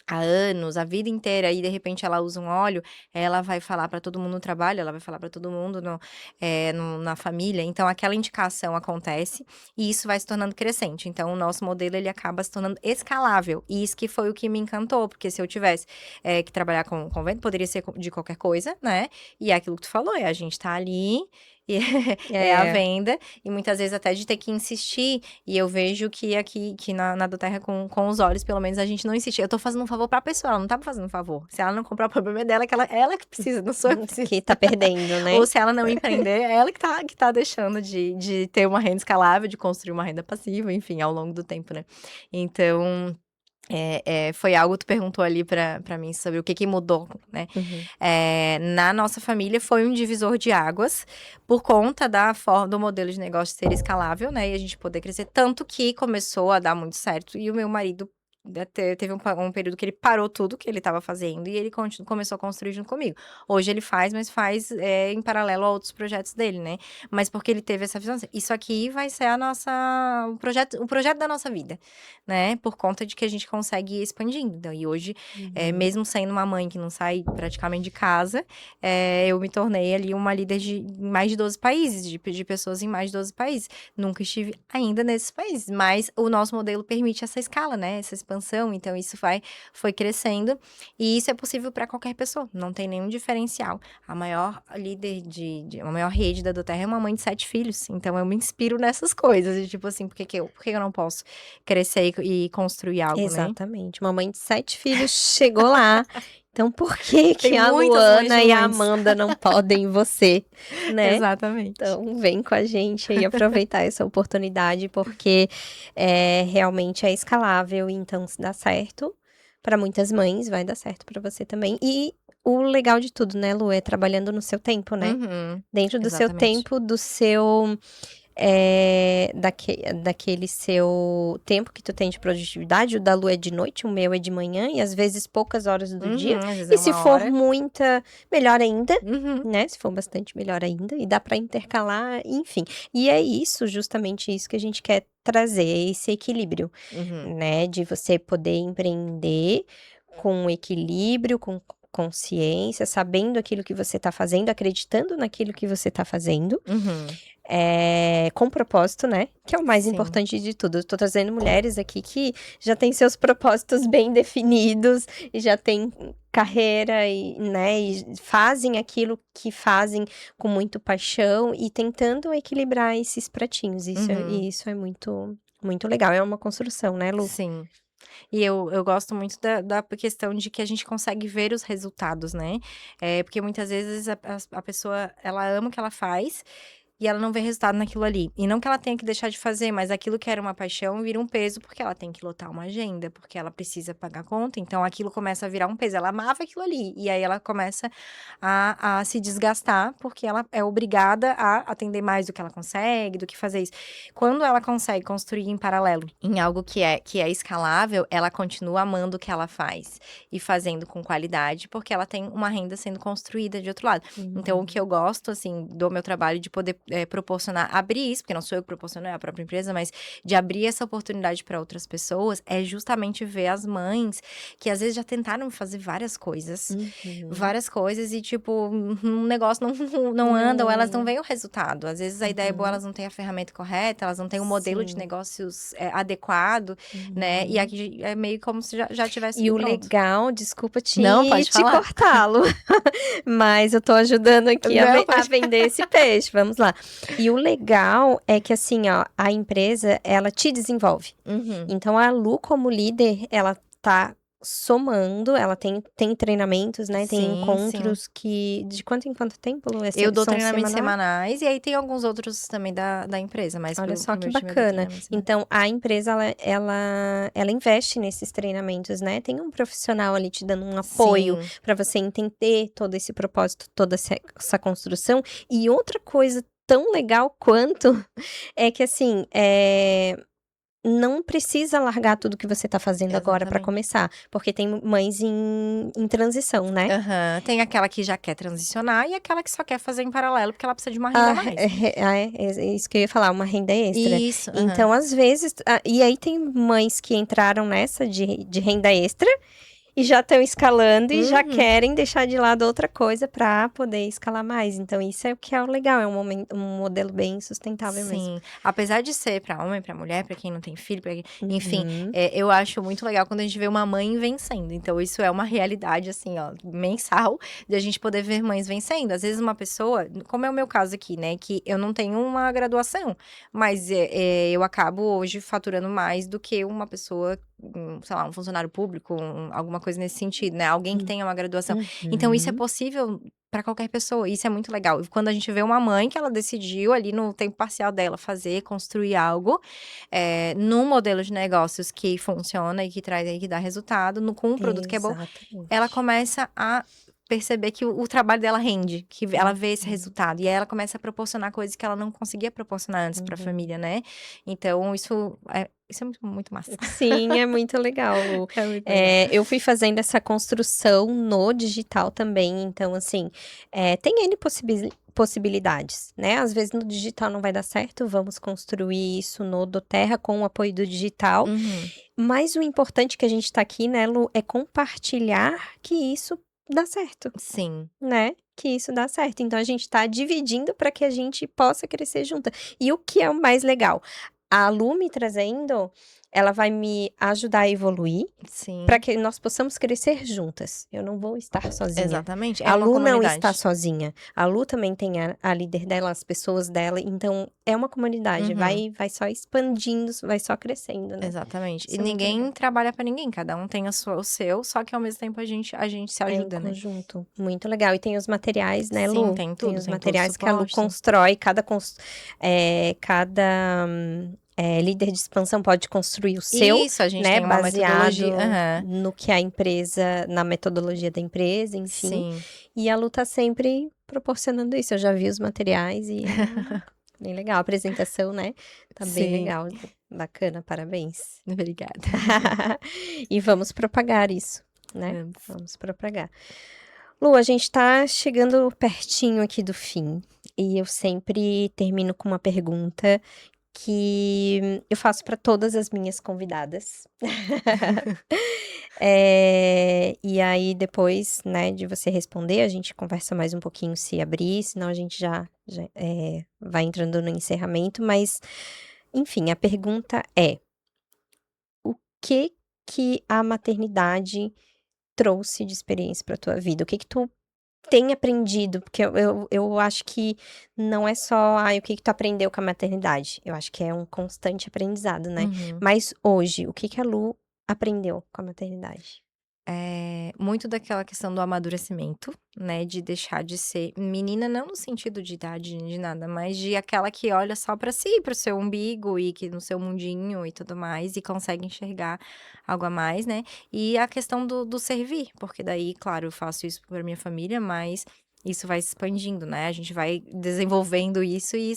[SPEAKER 2] há anos, a vida inteira, e de repente ela usa um óleo, ela vai falar para todo mundo no trabalho, ela vai falar para todo mundo na família. Então, aquela indicação acontece e isso vai se tornando crescente. Então, o nosso modelo ele acaba se tornando escalável. E isso que foi o que me encantou, porque se eu tivesse que trabalhar com venda, poderia ser de qualquer coisa, né? E é aquilo que tu falou, a gente tá ali. E é a
[SPEAKER 1] É.
[SPEAKER 2] venda, e muitas vezes até de ter que insistir. E eu vejo que aqui que na Doterra, com os olhos, pelo menos, a gente não insiste. Eu tô fazendo um favor pra pessoa, ela não tá me fazendo um favor. Se ela não comprar, o problema é dela, que ela que precisa, não sou eu que preciso.
[SPEAKER 1] Que tá perdendo, né?
[SPEAKER 2] Ou se ela não empreender, é ela que tá deixando de ter uma renda escalável, de construir uma renda passiva, enfim, ao longo do tempo, né? Então, foi algo, tu perguntou ali pra mim sobre o que mudou, né?
[SPEAKER 1] Uhum.
[SPEAKER 2] Na nossa família foi um divisor de águas por conta da forma do modelo de negócio ser escalável, né? E a gente poder crescer, tanto que começou a dar muito certo. E o meu marido teve um período que ele parou tudo que ele estava fazendo e ele começou a construir junto comigo. Hoje ele faz, mas faz em paralelo a outros projetos dele, né? Mas porque ele teve essa visão, assim, isso aqui vai ser o projeto da nossa vida, né? Por conta de que a gente consegue ir expandindo. Então, e hoje,
[SPEAKER 1] Uhum.
[SPEAKER 2] mesmo sendo uma mãe que não sai praticamente de casa, eu me tornei ali uma líder de mais de 12 países, de pessoas em mais de 12 países. Nunca estive ainda nesses países, mas o nosso modelo permite essa escala, né? Essa expansão, então isso foi crescendo, e isso é possível para qualquer pessoa, não tem nenhum diferencial. A maior líder a maior rede da Doterra é uma mãe de 7 filhos, então eu me inspiro nessas coisas, de tipo assim, por que eu não posso crescer e construir algo, né?
[SPEAKER 1] Exatamente. Uma mãe de 7 filhos chegou lá. Então, por que
[SPEAKER 2] Tem
[SPEAKER 1] que a
[SPEAKER 2] muitas mães de
[SPEAKER 1] Luana e a
[SPEAKER 2] mamães.
[SPEAKER 1] Amanda não podem em você, né?
[SPEAKER 2] Exatamente.
[SPEAKER 1] Então, vem com a gente aí aproveitar essa oportunidade, porque realmente é escalável, então se dá certo para muitas mães, vai dar certo para você também. E o legal de tudo, né, Lu, é trabalhando no seu tempo, né?
[SPEAKER 2] Uhum,
[SPEAKER 1] Dentro do seu
[SPEAKER 2] exatamente.
[SPEAKER 1] tempo, daquele seu tempo que tu tem de produtividade. O da Lu é de noite, o meu é de manhã, e às vezes poucas horas do dia.
[SPEAKER 2] Uhum, às vezes
[SPEAKER 1] E
[SPEAKER 2] é
[SPEAKER 1] se
[SPEAKER 2] uma
[SPEAKER 1] for
[SPEAKER 2] hora.
[SPEAKER 1] muita, melhor ainda,
[SPEAKER 2] Uhum,
[SPEAKER 1] né? Se for bastante, melhor ainda. E dá pra intercalar, enfim. E é isso, justamente isso que a gente quer trazer, esse equilíbrio,
[SPEAKER 2] uhum,
[SPEAKER 1] né? De você poder empreender com equilíbrio, com consciência, sabendo aquilo que você tá fazendo, acreditando naquilo que você tá fazendo,
[SPEAKER 2] uhum.
[SPEAKER 1] com propósito, né? Que é o mais
[SPEAKER 2] Sim.
[SPEAKER 1] importante de tudo. Eu tô trazendo mulheres aqui que já têm seus propósitos bem definidos e já têm carreira e, né, e fazem aquilo que fazem com muito paixão e tentando equilibrar esses pratinhos.
[SPEAKER 2] Uhum.
[SPEAKER 1] Isso é muito, muito legal. É uma construção, né, Lu?
[SPEAKER 2] Sim. E eu gosto muito da questão de que a gente consegue ver os resultados, né? Porque muitas vezes a pessoa, ela ama o que ela faz e ela não vê resultado naquilo ali. E não que ela tenha que deixar de fazer, mas aquilo que era uma paixão vira um peso, porque ela tem que lotar uma agenda, porque ela precisa pagar conta. Então aquilo começa a virar um peso. Ela amava aquilo ali. E aí ela começa a se desgastar, porque ela é obrigada a atender mais do que ela consegue, do que fazer isso. Quando ela consegue construir em paralelo em algo que é escalável, ela continua amando o que ela faz e fazendo com qualidade, porque ela tem uma renda sendo construída de outro lado. Então, o que
[SPEAKER 1] Uhum.
[SPEAKER 2] eu gosto, assim, do meu trabalho de poder proporcionar, abrir isso, porque não sou eu que proporciono, é a própria empresa, mas de abrir essa oportunidade para outras pessoas, é justamente ver as mães que às vezes já tentaram fazer
[SPEAKER 1] Uhum.
[SPEAKER 2] várias coisas e, tipo, um negócio não anda ou elas não
[SPEAKER 1] Não.
[SPEAKER 2] veem o resultado. Às vezes a ideia é boa,
[SPEAKER 1] Uhum.
[SPEAKER 2] elas não têm a ferramenta correta, elas não têm um modelo de
[SPEAKER 1] Sim.
[SPEAKER 2] negócios adequado, né? E
[SPEAKER 1] Uhum.
[SPEAKER 2] aqui é meio como se já tivesse
[SPEAKER 1] E
[SPEAKER 2] tudo
[SPEAKER 1] o
[SPEAKER 2] pronto.
[SPEAKER 1] legal, desculpa
[SPEAKER 2] Não,
[SPEAKER 1] te,
[SPEAKER 2] pode
[SPEAKER 1] te
[SPEAKER 2] falar.
[SPEAKER 1] cortá-lo, mas eu tô ajudando aqui
[SPEAKER 2] Não,
[SPEAKER 1] a
[SPEAKER 2] pode.
[SPEAKER 1] vender esse peixe. Vamos lá. E o legal é que, assim, ó, a empresa, ela te desenvolve.
[SPEAKER 2] Uhum.
[SPEAKER 1] Então, a Lu, como líder, ela tá somando, ela tem treinamentos, né? Tem
[SPEAKER 2] Sim, sim.
[SPEAKER 1] encontros que... De quanto em quanto tempo, Lu?
[SPEAKER 2] Eu dou
[SPEAKER 1] São
[SPEAKER 2] treinamentos
[SPEAKER 1] semanais?
[SPEAKER 2] semanais e aí tem alguns outros também da empresa, mas
[SPEAKER 1] Olha
[SPEAKER 2] pro
[SPEAKER 1] só que
[SPEAKER 2] meu time eu dou
[SPEAKER 1] bacana.
[SPEAKER 2] treinamento semanal.
[SPEAKER 1] Então, a empresa, ela investe nesses treinamentos, né? Tem um profissional ali te dando um apoio
[SPEAKER 2] Sim,
[SPEAKER 1] para você entender todo esse propósito, toda essa construção. E outra coisa tão legal quanto é que, assim, não precisa largar tudo que você tá fazendo agora para
[SPEAKER 2] exatamente.
[SPEAKER 1] começar, porque tem mães em transição, né?
[SPEAKER 2] Aham. Tem aquela que já quer transicionar e aquela que só quer fazer em paralelo porque ela precisa de uma renda a
[SPEAKER 1] Ah,
[SPEAKER 2] mais.
[SPEAKER 1] é isso que eu ia falar, uma renda extra.
[SPEAKER 2] Isso, aham.
[SPEAKER 1] Então, às vezes, e aí tem mães que entraram nessa de renda extra e já estão escalando e já
[SPEAKER 2] Uhum.
[SPEAKER 1] querem deixar de lado outra coisa para poder escalar mais. Então, isso é o que é o legal, é um modelo bem sustentável mesmo.
[SPEAKER 2] Sim, apesar de ser pra homem, pra mulher, pra quem não tem filho, enfim,
[SPEAKER 1] Uhum.
[SPEAKER 2] eu acho muito legal quando a gente vê uma mãe vencendo. Então, isso é uma realidade, assim, ó, mensal, de a gente poder ver mães vencendo. Às vezes, uma pessoa, como é o meu caso aqui, né, que eu não tenho uma graduação, mas eu acabo hoje faturando mais do que uma pessoa, sei lá, um funcionário público, alguma coisa nesse sentido, né? Alguém que tenha uma graduação. Então, isso é
[SPEAKER 1] Uhum.
[SPEAKER 2] possível para qualquer pessoa. Isso é muito legal. E quando a gente vê uma mãe que ela decidiu ali no tempo parcial dela fazer, construir algo, num modelo de negócios que funciona e que traz aí, que dá resultado, com um produto que é bom, ela
[SPEAKER 1] Exatamente.
[SPEAKER 2] começa a perceber que o trabalho dela rende, que ela vê esse
[SPEAKER 1] Uhum.
[SPEAKER 2] resultado. E aí ela começa a proporcionar coisas que ela não conseguia proporcionar antes para a
[SPEAKER 1] Uhum.
[SPEAKER 2] família, né? Então, isso é muito, muito massa.
[SPEAKER 1] Sim, é muito legal, Lu.
[SPEAKER 2] É muito legal.
[SPEAKER 1] Eu fui fazendo essa construção no digital também, então, assim, tem N possibilidades, né? Às vezes no digital não vai dar certo, vamos construir isso no do Terra com o apoio do digital.
[SPEAKER 2] Uhum.
[SPEAKER 1] Mas o importante que a gente tá aqui, né, Lu, é compartilhar que isso dá certo,
[SPEAKER 2] Sim.
[SPEAKER 1] né? Que isso dá certo. Então a gente tá dividindo para que a gente possa crescer junta. E o que é o mais legal? A Lu me trazendo, ela vai me ajudar a evoluir para
[SPEAKER 2] Sim.
[SPEAKER 1] que nós possamos crescer juntas. Eu não vou estar sozinha.
[SPEAKER 2] Exatamente. É
[SPEAKER 1] A
[SPEAKER 2] uma
[SPEAKER 1] Lu não está
[SPEAKER 2] comunidade.
[SPEAKER 1] sozinha. A Lu também tem a líder dela, as pessoas dela. Então, é uma comunidade.
[SPEAKER 2] Uhum.
[SPEAKER 1] Vai só expandindo, vai só crescendo, né?
[SPEAKER 2] Exatamente. E
[SPEAKER 1] Isso é muito legal.
[SPEAKER 2] ninguém trabalha pra ninguém, cada um tem o seu, só que ao mesmo tempo a gente se
[SPEAKER 1] É em
[SPEAKER 2] ajuda, né?
[SPEAKER 1] conjunto. Muito legal. E tem os materiais, né,
[SPEAKER 2] Sim,
[SPEAKER 1] Lu? Tem os
[SPEAKER 2] tem todo o
[SPEAKER 1] materiais que a Lu
[SPEAKER 2] suporte, sim.
[SPEAKER 1] constrói. Cada líder de expansão pode construir o seu,
[SPEAKER 2] Isso, a gente
[SPEAKER 1] né?
[SPEAKER 2] tem uma metodologia.
[SPEAKER 1] Baseado
[SPEAKER 2] Aham.
[SPEAKER 1] no que a empresa, na metodologia da empresa, enfim.
[SPEAKER 2] Sim.
[SPEAKER 1] E a Lu tá sempre proporcionando isso. Eu já vi os materiais e é bem legal. A apresentação, né? Tá bem
[SPEAKER 2] Sim.
[SPEAKER 1] legal. Bacana, parabéns.
[SPEAKER 2] Obrigada.
[SPEAKER 1] E vamos propagar isso, né?
[SPEAKER 2] Vamos.
[SPEAKER 1] Vamos propagar. Lu, a gente tá chegando pertinho aqui do fim. E eu sempre termino com uma pergunta que eu faço para todas as minhas convidadas. E aí, depois, né, de você responder, a gente conversa mais um pouquinho se abrir, senão a gente já vai entrando no encerramento. Mas, enfim, a pergunta é: o que que a maternidade trouxe de experiência para tua vida? O que que tu tem aprendido? Porque eu acho que não é só, o que que tu aprendeu com a maternidade? Eu acho que é um constante aprendizado, né?
[SPEAKER 2] Uhum.
[SPEAKER 1] Mas hoje, o que que a Lu aprendeu com a maternidade?
[SPEAKER 2] Muito daquela questão do amadurecimento, né, de deixar de ser menina, não no sentido de idade, de nada, mas de aquela que olha só pra si, para o seu umbigo e que no seu mundinho e tudo mais, e consegue enxergar algo a mais, né? E a questão do servir, porque daí, claro, eu faço isso pra minha família, mas isso vai se expandindo, né? A gente vai desenvolvendo isso e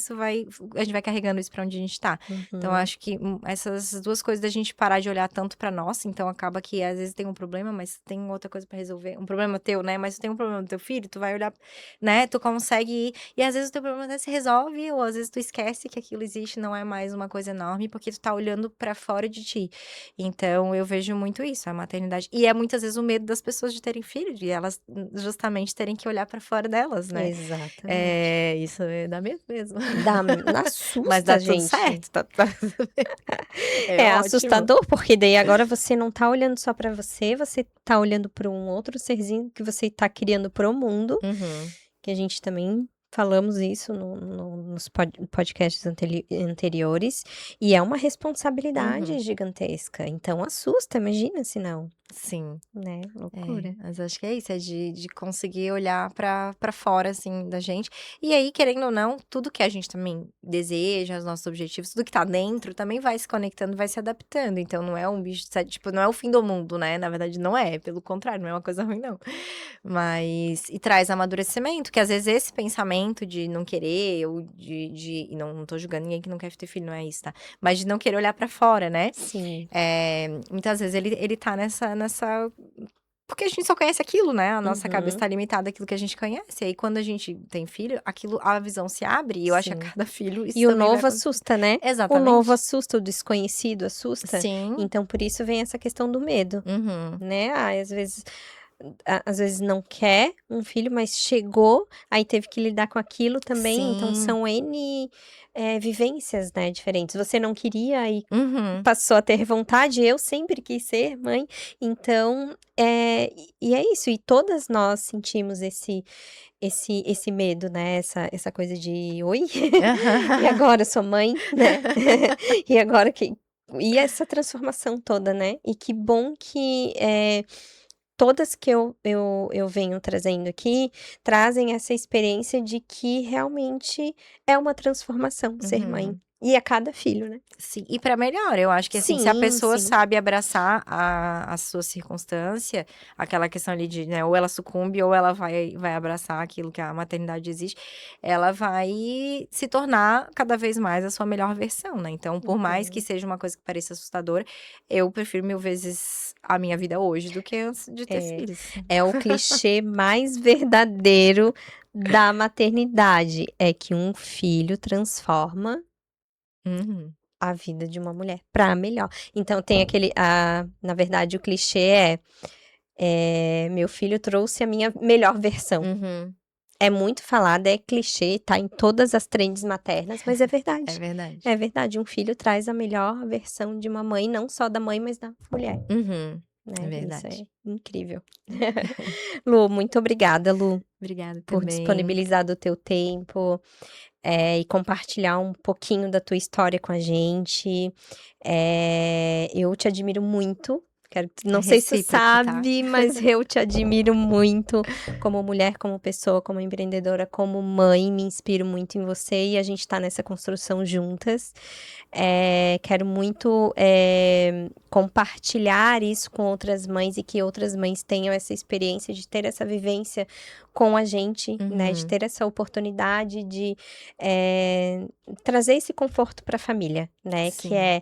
[SPEAKER 2] a gente vai carregando isso pra onde a gente tá. Então, eu
[SPEAKER 1] Uhum.
[SPEAKER 2] acho que essas duas coisas da gente parar de olhar tanto pra nós, então acaba que às vezes tem um problema, mas tem outra coisa pra resolver. Um problema teu, né? Mas tu tem um problema do teu filho, tu vai olhar, né? Tu consegue ir. E às vezes o teu problema até se resolve, ou às vezes tu esquece que aquilo existe, não é mais uma coisa enorme, porque tu tá olhando pra fora de ti. Então, eu vejo muito isso, a maternidade. E é muitas vezes o medo das pessoas de terem filho, de elas justamente terem que olhar pra fora delas, né?
[SPEAKER 1] Exatamente.
[SPEAKER 2] Isso dá medo mesmo.
[SPEAKER 1] Dá,
[SPEAKER 2] Mas dá
[SPEAKER 1] assusta,
[SPEAKER 2] tudo
[SPEAKER 1] gente.
[SPEAKER 2] certo, é
[SPEAKER 1] É
[SPEAKER 2] ótimo.
[SPEAKER 1] assustador, porque daí agora você não tá olhando só pra você tá olhando pra um outro serzinho que você tá criando pro mundo,
[SPEAKER 2] Uhum.
[SPEAKER 1] que a gente também falamos isso nos podcasts anteriores, e é uma responsabilidade
[SPEAKER 2] Uhum.
[SPEAKER 1] gigantesca, então assusta, imagina se não,
[SPEAKER 2] Sim.
[SPEAKER 1] né,
[SPEAKER 2] É,
[SPEAKER 1] loucura.
[SPEAKER 2] mas acho que é isso, é de conseguir olhar pra fora, assim, da gente. E aí, querendo ou não, tudo que a gente também deseja, os nossos objetivos, tudo que tá dentro também vai se conectando, vai se adaptando. Então não é um bicho de sete tipo, não é o fim do mundo, né, na verdade não é, pelo contrário, não é uma coisa ruim não. Mas e traz amadurecimento, que às vezes esse pensamento de não querer ou e não tô julgando ninguém que não quer ter filho, não é isso, tá. Mas de não querer olhar pra fora, né.
[SPEAKER 1] Sim.
[SPEAKER 2] Muitas vezes ele tá nessa porque a gente só conhece aquilo, né, a nossa cabeça
[SPEAKER 1] Uhum.
[SPEAKER 2] tá limitada àquilo que a gente conhece, e aí quando a gente tem filho, aquilo a visão se abre, e eu acho que a
[SPEAKER 1] Sim.
[SPEAKER 2] cada filho isso
[SPEAKER 1] E o
[SPEAKER 2] também vai
[SPEAKER 1] novo
[SPEAKER 2] acontecer.
[SPEAKER 1] assusta, né. O novo
[SPEAKER 2] Exatamente.
[SPEAKER 1] assusta, o desconhecido assusta,
[SPEAKER 2] Sim.
[SPEAKER 1] então por isso vem essa questão do medo,
[SPEAKER 2] Uhum.
[SPEAKER 1] né. Às vezes não quer um filho, mas chegou, aí teve que lidar com aquilo também, então
[SPEAKER 2] Sim.
[SPEAKER 1] são N, vivências, né, diferentes. Você não queria, aí
[SPEAKER 2] Uhum.
[SPEAKER 1] passou a ter vontade, eu sempre quis ser mãe, então, e é isso, e todas nós sentimos esse medo, né, essa coisa de: "Oi? E agora, eu sou mãe?", né. E agora que e essa transformação toda, né. E que bom que, todas que eu venho trazendo aqui, trazem essa experiência de que realmente é uma transformação ser mãe,
[SPEAKER 2] Uhum.
[SPEAKER 1] e a cada filho, né.
[SPEAKER 2] Sim, e pra melhor, eu acho que, assim, se a
[SPEAKER 1] Sim,
[SPEAKER 2] pessoa
[SPEAKER 1] sim.
[SPEAKER 2] sabe abraçar a sua circunstância, aquela questão ali de, né, ou ela sucumbe ou ela vai abraçar aquilo que a maternidade exige, ela vai se tornar cada vez mais a sua melhor versão, né. Então, por mais que
[SPEAKER 1] Uhum.
[SPEAKER 2] seja uma coisa que pareça assustadora, eu prefiro 1000 vezes a minha vida hoje do que antes de ter
[SPEAKER 1] É,
[SPEAKER 2] filhos.
[SPEAKER 1] é o clichê mais verdadeiro da maternidade, é que um filho transforma
[SPEAKER 2] Uhum.
[SPEAKER 1] a vida de uma mulher pra melhor. Então tem na verdade o clichê "Meu filho trouxe a minha melhor versão".
[SPEAKER 2] Uhum.
[SPEAKER 1] É muito falado, é clichê, tá em todas as trends maternas, mas é
[SPEAKER 2] É
[SPEAKER 1] verdade.
[SPEAKER 2] verdade.
[SPEAKER 1] É verdade, um filho traz a melhor versão de uma mãe, não só da mãe, mas da mulher,
[SPEAKER 2] Uhum. É
[SPEAKER 1] né, isso
[SPEAKER 2] verdade.
[SPEAKER 1] é incrível. Lu, muito obrigada, Lu,
[SPEAKER 2] Obrigada
[SPEAKER 1] por
[SPEAKER 2] também.
[SPEAKER 1] disponibilizar do teu tempo, e compartilhar um pouquinho da tua história com a gente. Eu te admiro muito,
[SPEAKER 2] É
[SPEAKER 1] não sei se tu
[SPEAKER 2] recíproco, tá?
[SPEAKER 1] sabe, mas eu te admiro muito como mulher, como pessoa, como empreendedora, como mãe, me inspiro muito em você e a gente tá nessa construção juntas. Quero muito, compartilhar isso com outras mães e que outras mães tenham essa experiência de ter essa vivência com a gente, né, de
[SPEAKER 2] Uhum.
[SPEAKER 1] ter essa oportunidade de, eh, trazer esse conforto para a família, né, que
[SPEAKER 2] Sim.
[SPEAKER 1] é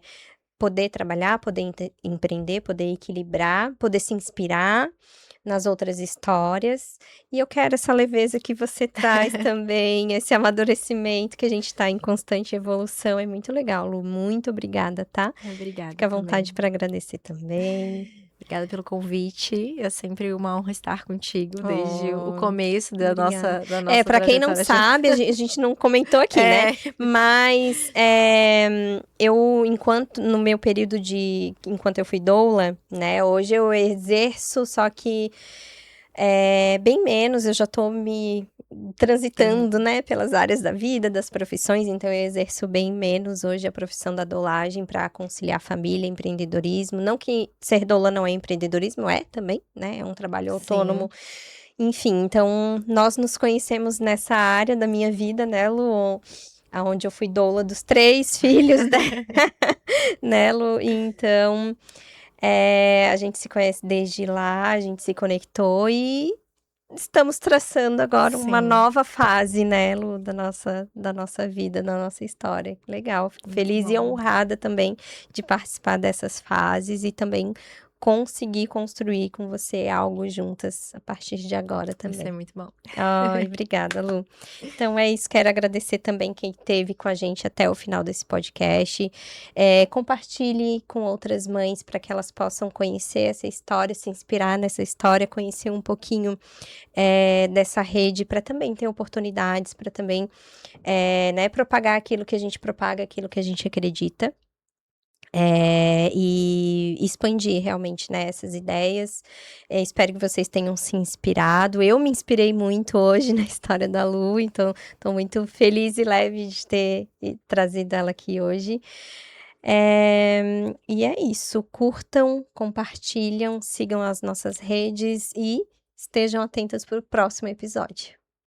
[SPEAKER 1] poder trabalhar, poder empreender, poder equilibrar, poder se inspirar nas outras histórias. E eu quero essa leveza que você traz também, esse amadurecimento que a gente está em constante evolução, é muito legal, Lu, muito obrigada, tá.
[SPEAKER 2] Obrigada
[SPEAKER 1] Fica à vontade
[SPEAKER 2] também.
[SPEAKER 1] para agradecer também.
[SPEAKER 2] Obrigada pelo convite, é sempre uma honra estar contigo desde o
[SPEAKER 1] Oh,
[SPEAKER 2] começo da
[SPEAKER 1] obrigada.
[SPEAKER 2] nossa
[SPEAKER 1] Para quem não
[SPEAKER 2] trajetória junto.
[SPEAKER 1] sabe, a gente não comentou aqui, né,
[SPEAKER 2] É.
[SPEAKER 1] mas, eu no meu período enquanto eu fui doula, né, hoje eu exerço, só que, bem menos, eu já tô me transitando,
[SPEAKER 2] Uhum.
[SPEAKER 1] né, pelas áreas da vida, das profissões, então eu exerço bem menos hoje a profissão da doulagem para conciliar família, empreendedorismo, não que ser doula não é empreendedorismo, é também, né, é um trabalho autônomo,
[SPEAKER 2] Sim.
[SPEAKER 1] enfim, então nós nos conhecemos nessa área da minha vida, né, Lu, aonde eu fui doula dos 3 filhos, né, Lu, então, a gente se conhece desde lá, a gente se conectou e estamos traçando agora uma
[SPEAKER 2] Sim,
[SPEAKER 1] nova fase, né, Lu, da nossa vida, da nossa história. Legal, fico
[SPEAKER 2] muito
[SPEAKER 1] feliz e
[SPEAKER 2] bom.
[SPEAKER 1] honrada também de participar dessas fases e também conseguir construir com você algo juntas a partir de agora
[SPEAKER 2] Vai ser
[SPEAKER 1] também.
[SPEAKER 2] muito bom.
[SPEAKER 1] Ai, obrigada, Lu. Então é isso, quero agradecer também quem esteve com a gente até o final desse podcast. Compartilhe com outras mães para que elas possam conhecer essa história, se inspirar nessa história, conhecer um pouquinho, dessa rede para também ter oportunidades, para também, né, propagar aquilo que a gente propaga, aquilo que a gente acredita. E expandir realmente, né, essas ideias. Espero que vocês tenham se inspirado. Eu me inspirei muito hoje na história da Lu, então estou muito feliz e leve de ter trazido ela aqui hoje. E é isso, curtam, compartilham, sigam as nossas redes e estejam atentas para o próximo episódio.